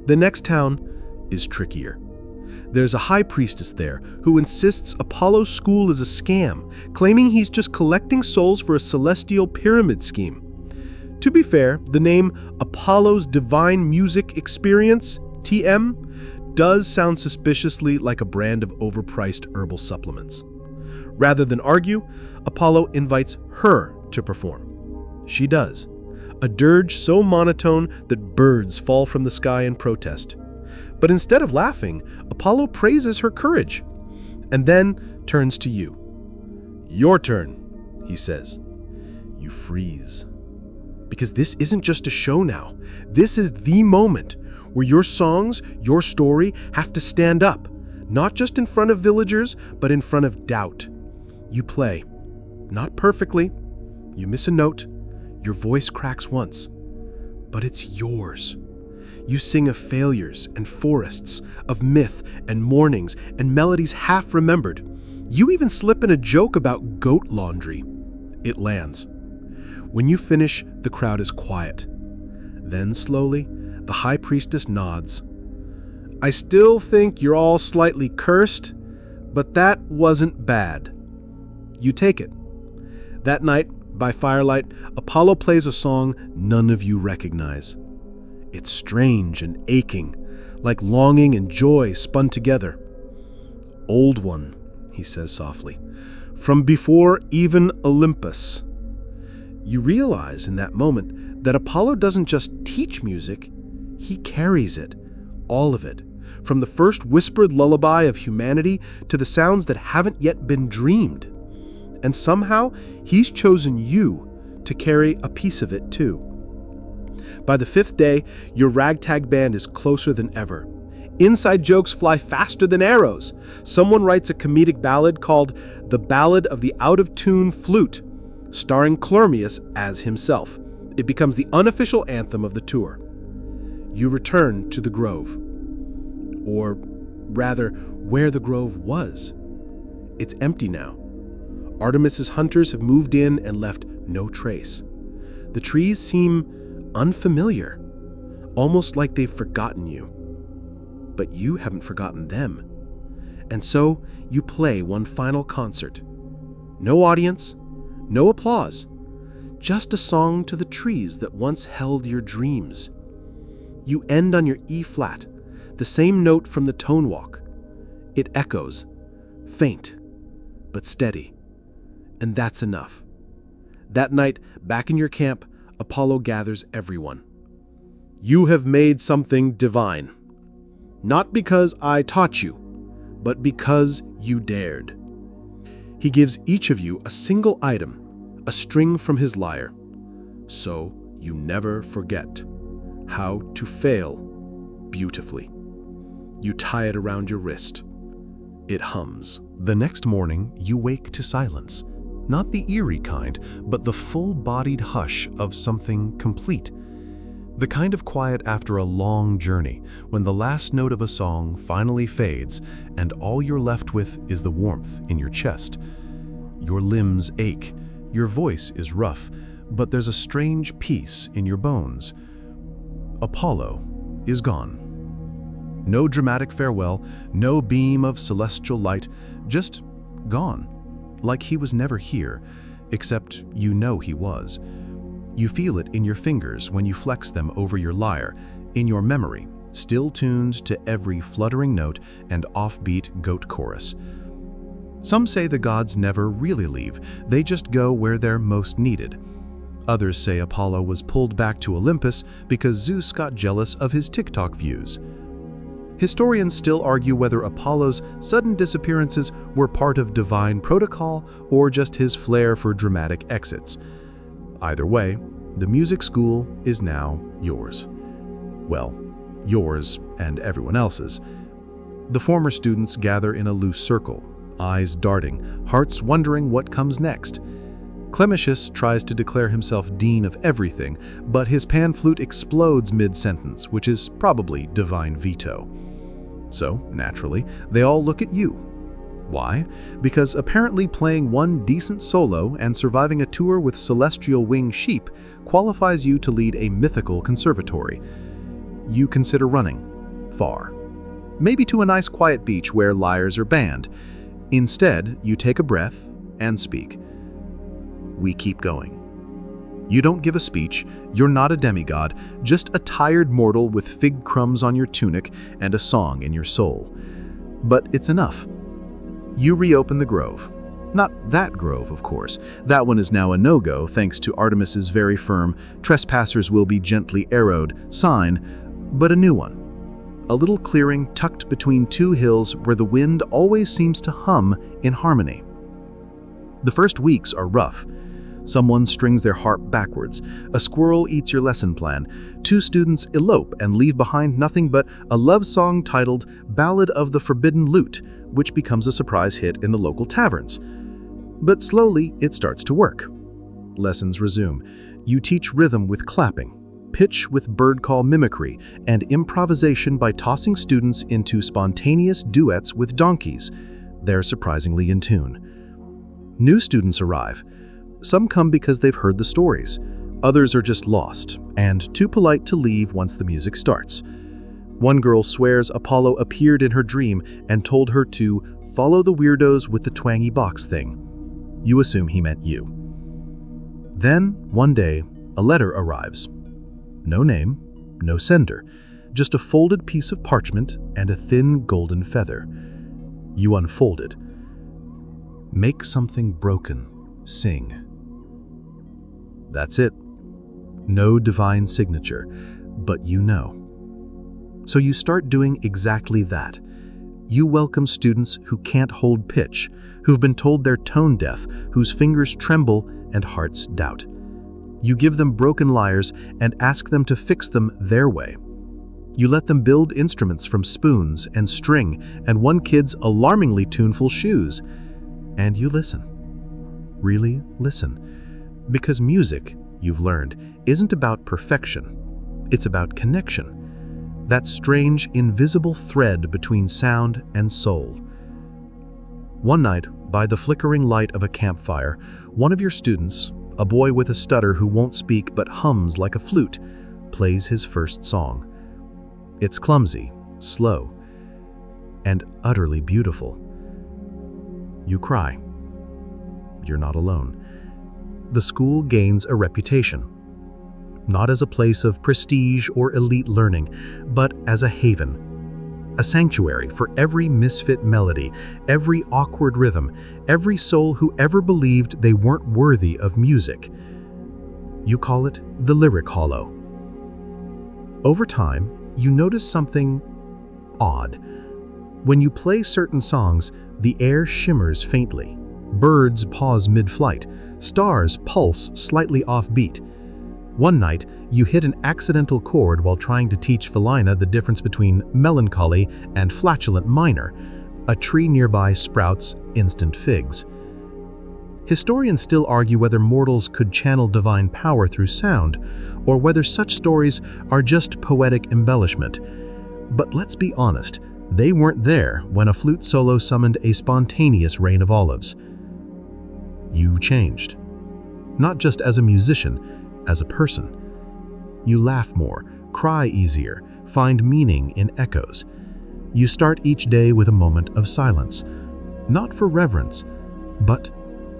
C: The next town is trickier. There's a high priestess there who insists Apollo's school is a scam, claiming he's just collecting souls for a celestial pyramid scheme. To be fair, the name Apollo's Divine Music Experience, TM, does sound suspiciously like a brand of overpriced herbal supplements. Rather than argue, Apollo invites her to perform. She does, a dirge so monotone that birds fall from the sky in protest. But instead of laughing, Apollo praises her courage, and then turns to you. "Your turn," he says. You freeze. Because this isn't just a show now. This is the moment where your songs, your story, have to stand up, not just in front of villagers, but in front of doubt. You play. Not perfectly. You miss a note. Your voice cracks once. But it's yours. You sing of failures and forests, of myth and mornings and melodies half remembered. You even slip in a joke about goat laundry. It lands. When you finish, the crowd is quiet. Then slowly, the high priestess nods. "I still think you're all slightly cursed, but that wasn't bad." You take it. That night, by firelight, Apollo plays a song none of you recognize. It's strange and aching, like longing and joy spun together. "Old one," he says softly, "from before even Olympus." You realize in that moment that Apollo doesn't just teach music, he carries it, all of it, from the first whispered lullaby of humanity to the sounds that haven't yet been dreamed. And somehow, he's chosen you to carry a piece of it too. By the fifth day, your ragtag band is closer than ever. Inside jokes fly faster than arrows. Someone writes a comedic ballad called The Ballad of the Out-of-Tune Flute, starring Clormius as himself. It becomes the unofficial anthem of the tour. You return to the grove. Or rather, where the grove was. It's empty now. Artemis's hunters have moved in and left no trace. The trees seem unfamiliar, almost like they've forgotten you. But you haven't forgotten them. And so you play one final concert. No audience, no applause, just a song to the trees that once held your dreams. You end on your E-flat, the same note from the tone walk. It echoes, faint, but steady. And that's enough. That night, back in your camp, Apollo gathers everyone. You have made something divine. Not because I taught you, but because you dared. He gives each of you a single item, a string from his lyre. So you never forget how to fail beautifully. You tie it around your wrist. It hums.
A: The next morning, you wake to silence. Not the eerie kind, but the full-bodied hush of something complete. The kind of quiet after a long journey, when the last note of a song finally fades and all you're left with is the warmth in your chest. Your limbs ache, your voice is rough, but there's a strange peace in your bones. Apollo is gone. No dramatic farewell, no beam of celestial light, just gone. Like he was never here, except you know he was. You feel it in your fingers when you flex them over your lyre, in your memory, still tuned to every fluttering note and offbeat goat chorus. Some say the gods never really leave, they just go where they're most needed. Others say Apollo was pulled back to Olympus because Zeus got jealous of his TikTok views. Historians still argue whether Apollo's sudden disappearances were part of divine protocol or just his flair for dramatic exits. Either way, the music school is now yours. Well, yours and everyone else's. The former students gather in a loose circle, eyes darting, hearts wondering what comes next. Clementius tries to declare himself dean of everything, but his pan flute explodes mid-sentence, which is probably divine veto. So, naturally, they all look at you.
C: Why? Because apparently playing one decent solo and surviving a tour with celestial winged sheep qualifies you to lead a mythical conservatory. You consider running. Far. Maybe to a nice quiet beach where liars are banned. Instead, you take a breath and speak. We keep going. You don't give a speech, you're not a demigod, just a tired mortal with fig crumbs on your tunic and a song in your soul. But it's enough. You reopen the grove. Not that grove, of course. That one is now a no-go thanks to Artemis's very firm "trespassers will be gently arrowed" sign, but a new one. A little clearing tucked between two hills where the wind always seems to hum in harmony. The first weeks are rough. Someone strings their harp backwards, a squirrel eats your lesson plan, two students elope and leave behind nothing but a love song titled Ballad of the Forbidden Lute, which becomes a surprise hit in the local taverns. But slowly, it starts to work. Lessons resume. You teach rhythm with clapping, pitch with bird call mimicry, and improvisation by tossing students into spontaneous duets with donkeys. They're surprisingly in tune. New students arrive. Some come because they've heard the stories. Others are just lost and too polite to leave once the music starts. One girl swears Apollo appeared in her dream and told her to follow the weirdos with the twangy box thing. You assume he meant you. Then, one day, a letter arrives. No name, no sender, just a folded piece of parchment and a thin golden feather. You unfold it. Make something broken, sing. That's it. No divine signature, but you know. So you start doing exactly that. You welcome students who can't hold pitch, who've been told they're tone deaf, whose fingers tremble and hearts doubt. You give them broken lyres and ask them to fix them their way. You let them build instruments from spoons and string and one kid's alarmingly tuneful shoes. And you listen. Really listen. Because music, you've learned, isn't about perfection. It's about connection. That strange, invisible thread between sound and soul. One night, by the flickering light of a campfire, one of your students, a boy with a stutter who won't speak but hums like a flute, plays his first song. It's clumsy, slow, and utterly beautiful. You cry. You're not alone. The school gains a reputation, not as a place of prestige or elite learning, but as a haven, a sanctuary for every misfit melody, every awkward rhythm, every soul who ever believed they weren't worthy of music. You call it the lyric hollow. Over time, you notice something odd. When you play certain songs, the air shimmers faintly. Birds pause mid-flight. Stars pulse slightly off-beat. One night, you hit an accidental chord while trying to teach Felina the difference between melancholy and flatulent minor. A tree nearby sprouts instant figs. Historians still argue whether mortals could channel divine power through sound, or whether such stories are just poetic embellishment. But let's be honest, they weren't there when a flute solo summoned a spontaneous rain of olives. You changed. Not just as a musician, as a person. You laugh more, cry easier, find meaning in echoes. You start each day with a moment of silence, not for reverence, but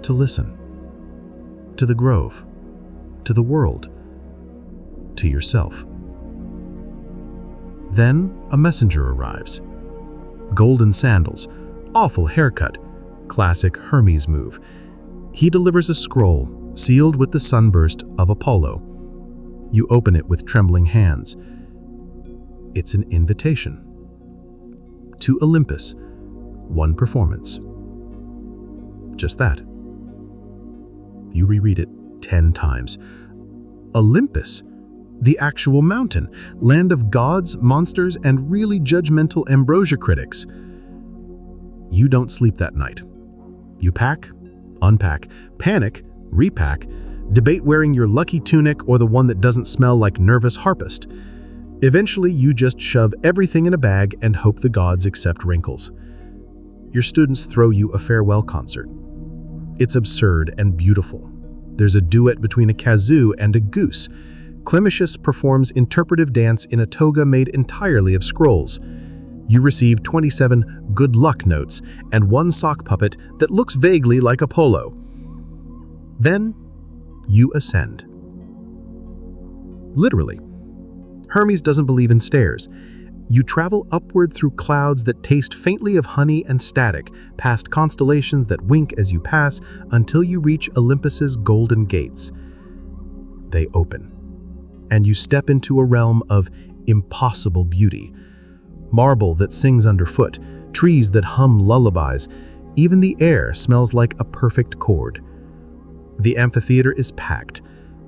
C: to listen. To the grove, to the world, to yourself. Then a messenger arrives. Golden sandals, awful haircut, classic Hermes move. He delivers a scroll, sealed with the sunburst of Apollo. You open it with trembling hands. It's an invitation. To Olympus, one performance. Just that. You reread it 10 times. Olympus, the actual mountain, land of gods, monsters, and really judgmental ambrosia critics. You don't sleep that night. You pack, unpack, panic, repack, debate wearing your lucky tunic or the one that doesn't smell like nervous harpist. Eventually, you just shove everything in a bag and hope the gods accept wrinkles. your students throw you a farewell concert. It's absurd and beautiful. There's a duet between a kazoo and a goose. Clementius performs interpretive dance in a toga made entirely of scrolls. You receive 27 good luck notes and one sock puppet that looks vaguely like Apollo. Then, you ascend. Literally. Hermes doesn't believe in stairs. You travel upward through clouds that taste faintly of honey and static, past constellations that wink as you pass, until you reach Olympus's golden gates. They open, and you step into a realm of impossible beauty. Marble that sings underfoot, trees that hum lullabies, even the air smells like a perfect chord. The amphitheater is packed.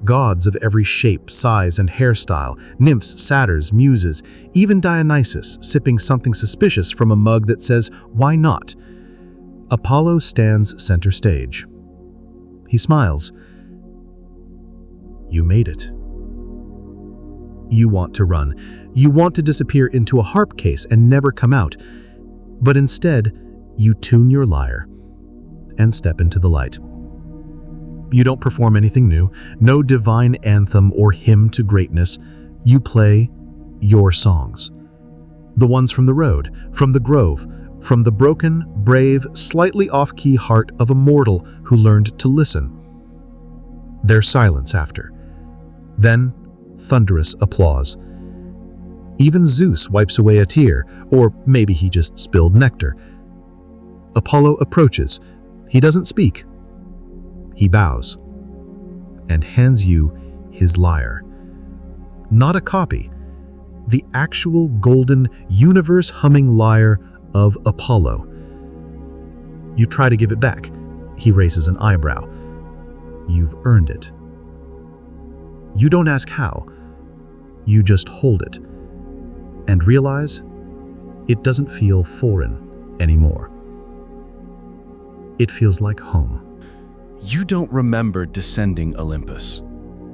C: Gods of every shape, size, and hairstyle, nymphs, satyrs, muses, even Dionysus sipping something suspicious from a mug that says, "Why not?" Apollo stands center stage. He smiles. You made it. You want to run. You want to disappear into a harp case and never come out. But instead, you tune your lyre and step into the light. You don't perform anything new, no divine anthem or hymn to greatness. You play your songs. The ones from the road, from the grove, from the broken, brave, slightly off-key heart of a mortal who learned to listen. There's silence after. Then, thunderous applause. Even Zeus wipes away a tear, or maybe he just spilled nectar. Apollo approaches. He doesn't speak. He bows and hands you his lyre. Not a copy, the actual golden, universe-humming lyre of Apollo. You try to give it back. He raises an eyebrow. You've earned it. You don't ask how. You just hold it and realize it doesn't feel foreign anymore. It feels like home.
A: You don't remember descending Olympus.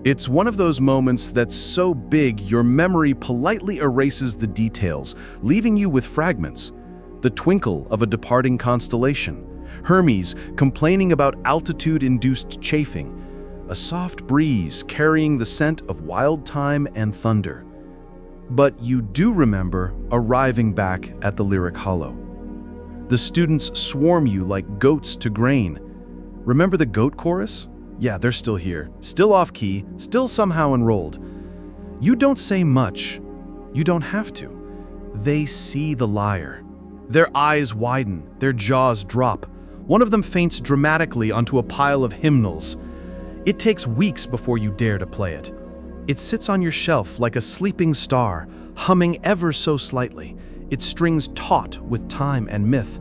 A: It's one of those moments that's so big your memory politely erases the details, leaving you with fragments. The twinkle of a departing constellation, Hermes complaining about altitude-induced chafing, a soft breeze carrying the scent of wild thyme and thunder. But you do remember arriving back at the lyric hollow. The students swarm you like goats to grain. Remember the goat chorus? Yeah, they're still here, still off-key, still somehow enrolled. You don't say much. You don't have to. They see the lyre. Their eyes widen, their jaws drop. One of them faints dramatically onto a pile of hymnals. It takes weeks before you dare to play it. It sits on your shelf like a sleeping star, humming ever so slightly, its strings taut with time and myth.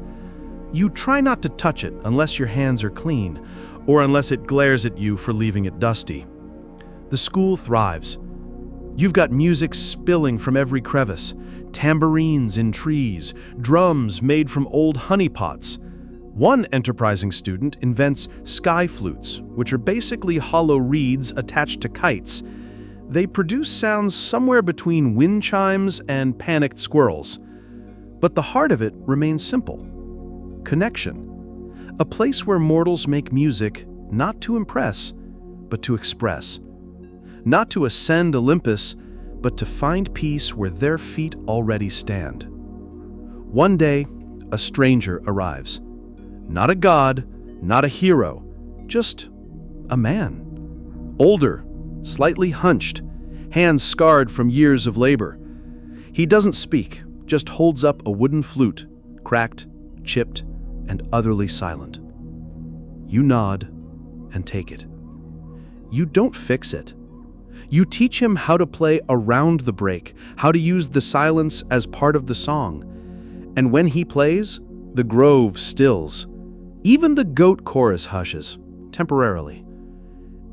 A: You try not to touch it unless your hands are clean, or unless it glares at you for leaving it dusty. The school thrives. You've got music spilling from every crevice, tambourines in trees, drums made from old honeypots. One enterprising student invents sky flutes, which are basically hollow reeds attached to kites. They produce sounds somewhere between wind chimes and panicked squirrels. But the heart of it remains simple. Connection. A place where mortals make music not to impress, but to express. Not to ascend Olympus, but to find peace where their feet already stand. One day, a stranger arrives. Not a god, not a hero, just a man. Older, slightly hunched, hands scarred from years of labor. He doesn't speak, just holds up a wooden flute, cracked, chipped, and utterly silent. You nod and take it. You don't fix it. You teach him how to play around the break, how to use the silence as part of the song. And when he plays, the grove stills. Even the goat chorus hushes, temporarily.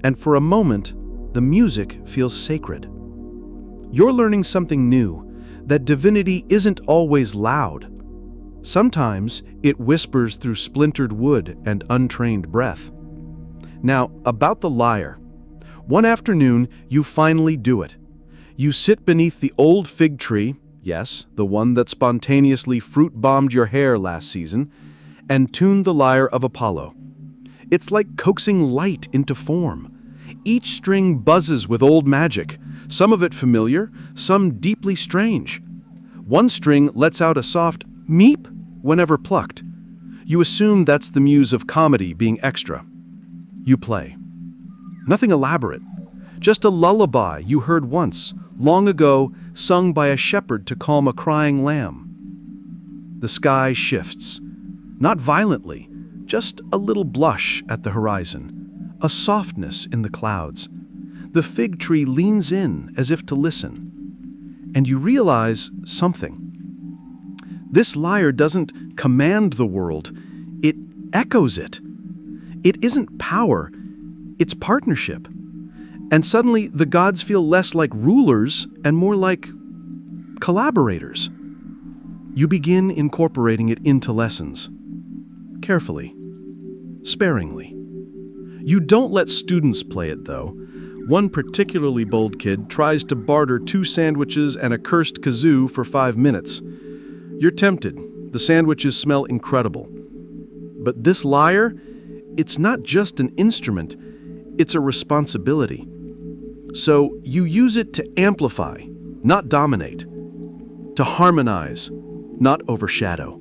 A: And for a moment, the music feels sacred. You're learning something new, that divinity isn't always loud. Sometimes it whispers through splintered wood and untrained breath. Now, about the lyre. One afternoon, you finally do it. You sit beneath the old fig tree, yes, the one that spontaneously fruit-bombed your hair last season, and tune the lyre of Apollo. It's like coaxing light into form. Each string buzzes with old magic, some of it familiar, some deeply strange. One string lets out a soft meep whenever plucked. You assume that's the muse of comedy being extra. You play. Nothing elaborate, just a lullaby you heard once, long ago, sung by a shepherd to calm a crying lamb. The sky shifts, not violently, just a little blush at the horizon, a softness in the clouds. The fig tree leans in as if to listen, and you realize something. This lyre doesn't command the world, it echoes it. It isn't power, it's partnership. And suddenly the gods feel less like rulers and more like collaborators. You begin incorporating it into lessons. Carefully, sparingly. You don't let students play it, though. One particularly bold kid tries to barter 2 sandwiches and a cursed kazoo for 5 minutes. You're tempted. The sandwiches smell incredible. But this lyre, it's not just an instrument, it's a responsibility. So you use it to amplify, not dominate, to harmonize, not overshadow.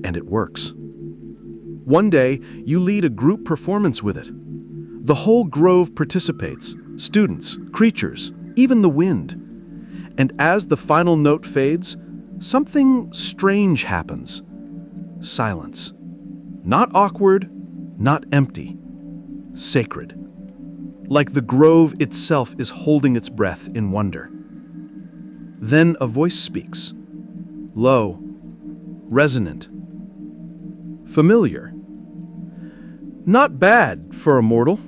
A: And it works. One day, you lead a group performance with it. The whole grove participates, students, creatures, even the wind. And as the final note fades, something strange happens. Silence. Not awkward, not empty. Sacred. Like the grove itself is holding its breath in wonder. Then a voice speaks. Low, resonant, familiar. Not bad for a mortal.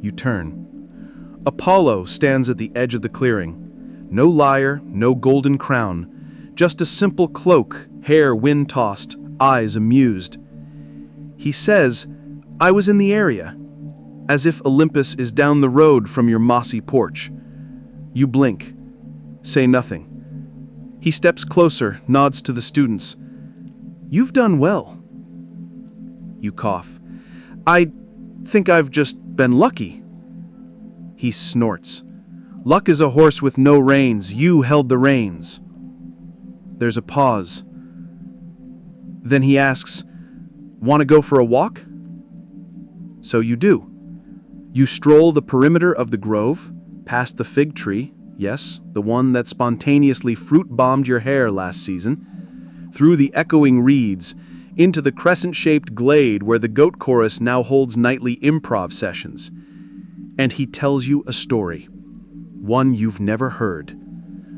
A: You turn. Apollo stands at the edge of the clearing. No lyre, no golden crown, just a simple cloak, hair wind-tossed, eyes amused. He says, "I was in the area," as if Olympus is down the road from your mossy porch. You blink, say nothing. He steps closer, nods to the students. "You've done well." You cough. "I think I've just been lucky." He snorts. "Luck is a horse with no reins. You held the reins." There's a pause. Then he asks, "Want to go for a walk?" So you do. You stroll the perimeter of the grove, past the fig tree, yes, the one that spontaneously fruit-bombed your hair last season, through the echoing reeds, into the crescent-shaped glade where the goat chorus now holds nightly improv sessions. And he tells you a story, one you've never heard,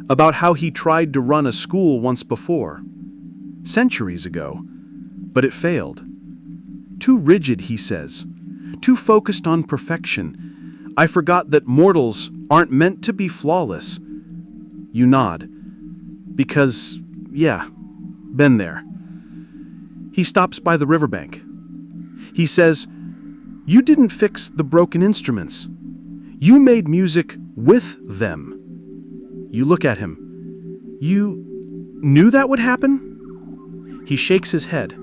A: about how he tried to run a school once before, centuries ago, but it failed. Too rigid, he says, too focused on perfection. I forgot that mortals aren't meant to be flawless. You nod. Because, yeah, been there. He stops by the riverbank. He says, "You didn't fix the broken instruments. You made music with them." You look at him. "You knew that would happen?" He shakes his head.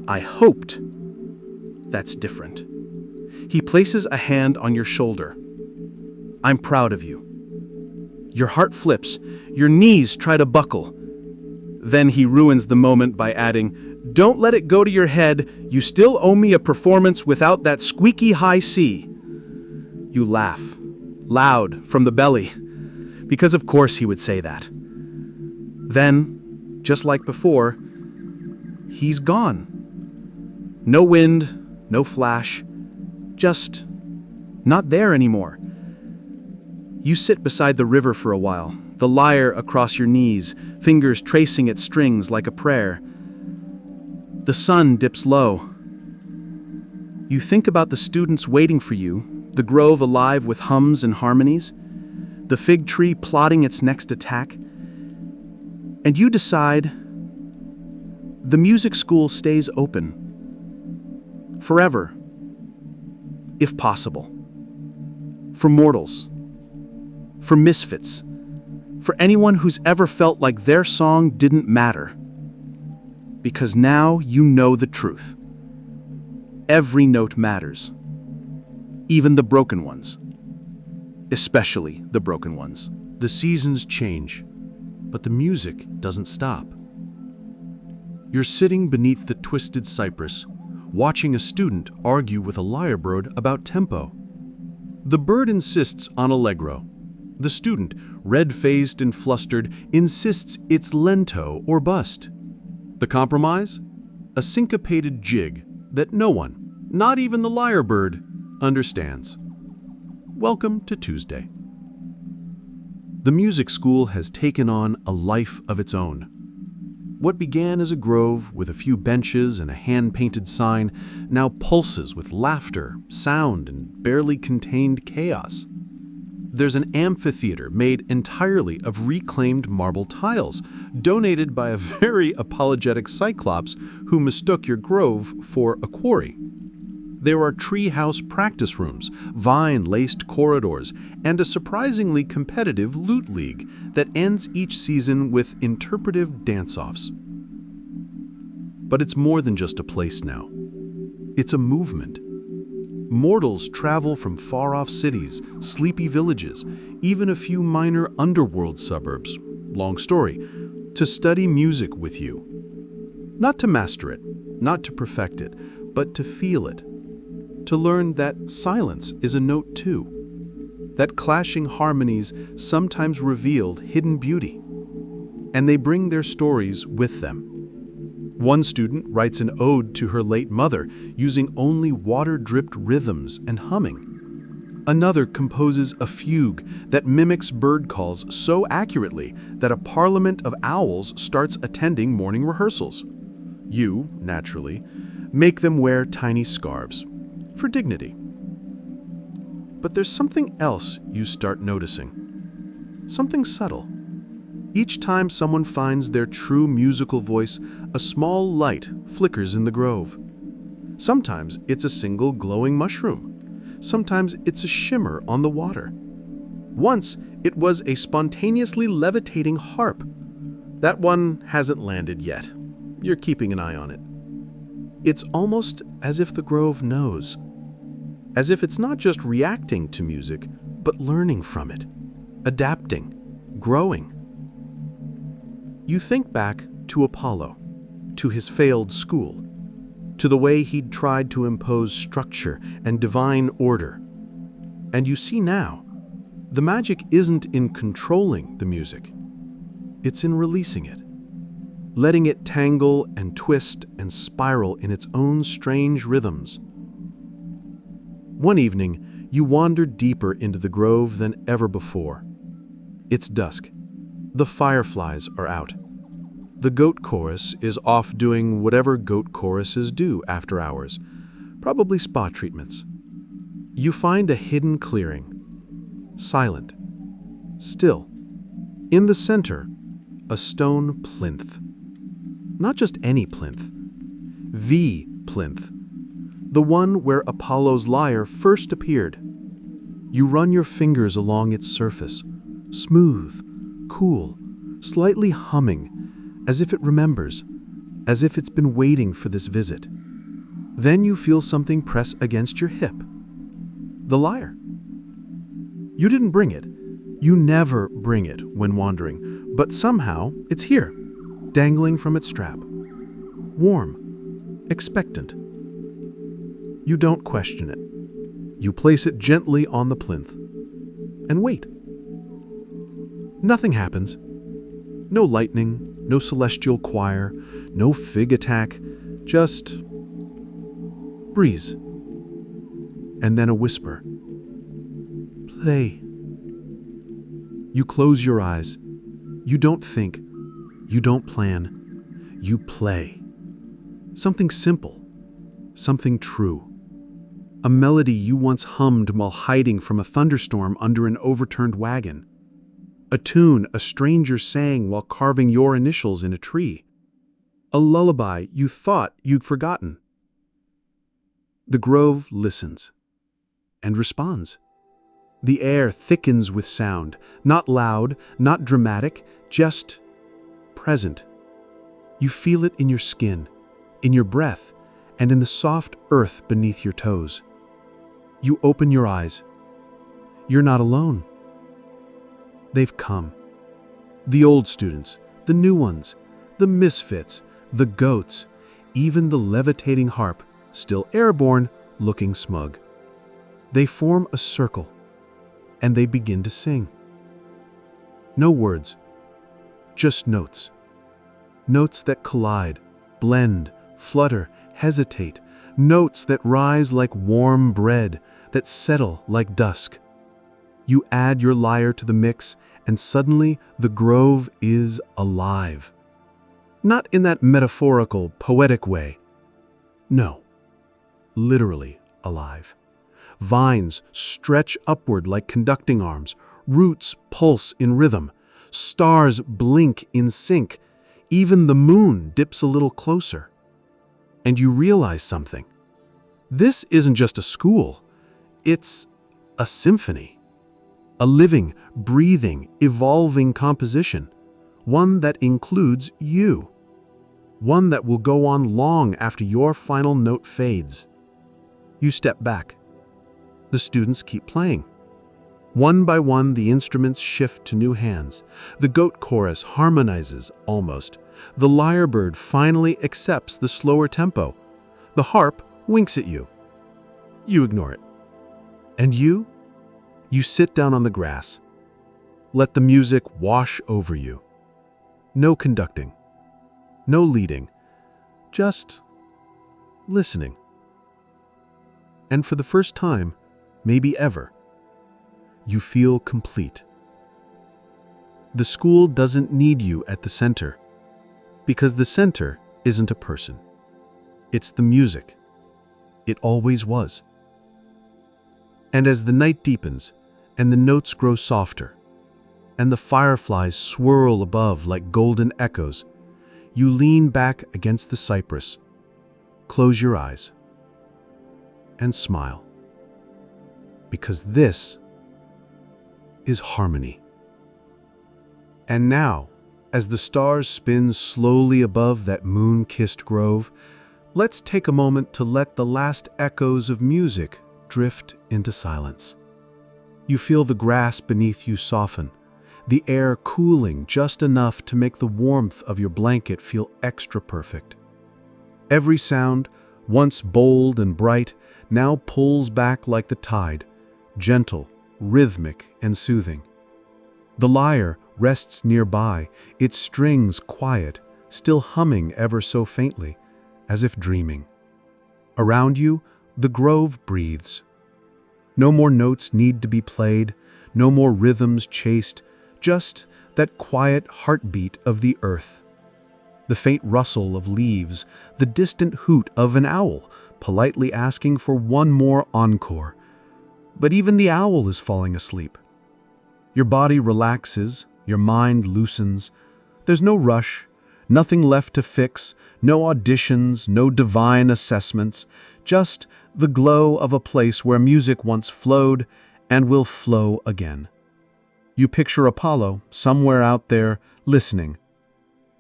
A: "I hoped." That's different. He places a hand on your shoulder. "I'm proud of you." Your heart flips. Your knees try to buckle. Then he ruins the moment by adding, "Don't let it go to your head. You still owe me a performance without that squeaky high C." You laugh. Loud, from the belly. Because of course he would say that. Then, just like before, he's gone. No wind, no flash. Just not there anymore. You sit beside the river for a while, the lyre across your knees, fingers tracing its strings like a prayer. The sun dips low. You think about the students waiting for you, the grove alive with hums and harmonies, the fig tree plotting its next attack, and you decide the music school stays open. Forever. If possible. For mortals. For misfits. For anyone who's ever felt like their song didn't matter.
D: because now you know the truth. Every note matters, even the broken ones, especially the broken ones.
A: The seasons change, but the music doesn't stop. You're sitting beneath the twisted cypress, watching a student argue with a lyrebird about tempo. The bird insists on allegro. The student, red-faced and flustered, insists it's lento or bust. The compromise? A syncopated jig that no one, not even the lyrebird, understands. Welcome to Tuesday. The music school has taken on a life of its own. What began as a grove with a few benches and a hand-painted sign now pulses with laughter, sound, and barely contained chaos. There's an amphitheater made entirely of reclaimed marble tiles, donated by a very apologetic cyclops who mistook your grove for a quarry. There are treehouse practice rooms, vine-laced corridors, and a surprisingly competitive lute league that ends each season with interpretive dance-offs. But it's more than just a place now. It's a movement. Mortals travel from far-off cities, sleepy villages, even a few minor underworld suburbs, long story, to study music with you. Not to master it, not to perfect it, but to feel it. To learn that silence is a note too, that clashing harmonies sometimes revealed hidden beauty, and they bring their stories with them. One student writes an ode to her late mother using only water-dripped rhythms and humming. Another composes a fugue that mimics bird calls so accurately that a parliament of owls starts attending morning rehearsals. You, naturally, make them wear tiny scarves for dignity. But there's something else you start noticing. Something subtle. Each time someone finds their true musical voice, a small light flickers in the grove. Sometimes it's a single glowing mushroom. Sometimes it's a shimmer on the water. Once, it was a spontaneously levitating harp. That one hasn't landed yet. You're keeping an eye on it. It's almost as if the grove knows. As if it's not just reacting to music, but learning from it, adapting, growing. You think back to Apollo, to his failed school, to the way he'd tried to impose structure and divine order. And you see now, the magic isn't in controlling the music. It's in releasing it, letting it tangle and twist and spiral in its own strange rhythms. One evening, you wander deeper into the grove than ever before. It's dusk. The fireflies are out. The goat chorus is off doing whatever goat choruses do after hours, probably spa treatments. You find a hidden clearing, silent, still. In the center, a stone plinth. Not just any plinth, the plinth. The one where Apollo's lyre first appeared. You run your fingers along its surface, smooth, cool, slightly humming, as if it remembers, as if it's been waiting for this visit. Then you feel something press against your hip. The lyre. You didn't bring it. You never bring it when wandering, but somehow it's here, dangling from its strap. Warm, expectant. You don't question it. You place it gently on the plinth and wait. Nothing happens. No lightning, no celestial choir, no fig attack, just breeze. And then a whisper. Play. You close your eyes. You don't think. You don't plan. You play. Something simple. Something true. A melody you once hummed while hiding from a thunderstorm under an overturned wagon. A tune a stranger sang while carving your initials in a tree. A lullaby you thought you'd forgotten. The grove listens and responds. The air thickens with sound, not loud, not dramatic, just present.
D: You feel it in your skin, in your breath, and in the soft earth beneath your toes. You open your eyes. You're not alone. They've come. The old students, the new ones, the misfits, the goats, even the levitating harp, still airborne, looking smug. They form a circle, and they begin to sing. No words, just notes. Notes that collide, blend, flutter, hesitate. Notes that rise like warm bread, that settle like dusk. You add your lyre to the mix, and suddenly the grove is alive. Not in that metaphorical, poetic way. No, literally alive. Vines stretch upward like conducting arms. Roots pulse in rhythm. Stars blink in sync. Even the moon dips a little closer. And you realize something. This isn't just a school. It's a symphony. A living, breathing, evolving composition. One that includes you. One that will go on long after your final note fades. You step back. The students keep playing. One by one, the instruments shift to new hands. The goat chorus harmonizes almost. The lyrebird finally accepts the slower tempo. The harp winks at you. You ignore it. And you sit down on the grass. Let the music wash over you. No conducting. No leading. Just listening. And for the first time, maybe ever, you feel complete. The school doesn't need you at the center, because the center isn't a person. It's the music. It always was. And as the night deepens, and the notes grow softer, and the fireflies swirl above like golden echoes, you lean back against the cypress, close your eyes, and smile. Because this is harmony. And now, as the stars spin slowly above that moon-kissed grove, let's take a moment to let the last echoes of music drift into silence. You feel the grass beneath you soften, the air cooling just enough to make the warmth of your blanket feel extra perfect. Every sound, once bold and bright, now pulls back like the tide, gentle, rhythmic, and soothing. The lyre rests nearby, its strings quiet, still humming ever so faintly, as if dreaming. Around you, the grove breathes. No more notes need to be played, no more rhythms chased, just that quiet heartbeat of the earth. The faint rustle of leaves, the distant hoot of an owl, politely asking for one more encore. But even the owl is falling asleep. Your body relaxes, your mind loosens. There's no rush, nothing left to fix, no auditions, no divine assessments, just the glow of a place where music once flowed and will flow again. You picture Apollo somewhere out there listening,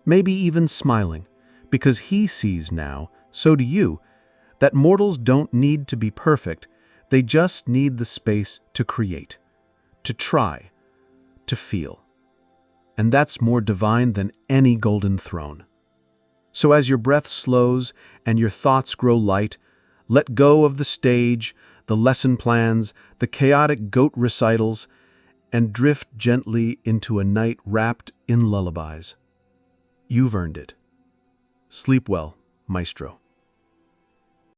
D: maybe even smiling, because he sees now, so do you, that mortals don't need to be perfect, they just need the space to create, to try, to feel. And that's more divine than any golden throne. So as your breath slows and your thoughts grow light, let go of the stage, the lesson plans, the chaotic goat recitals, and drift gently into a night wrapped in lullabies. You've earned it. Sleep well, Maestro.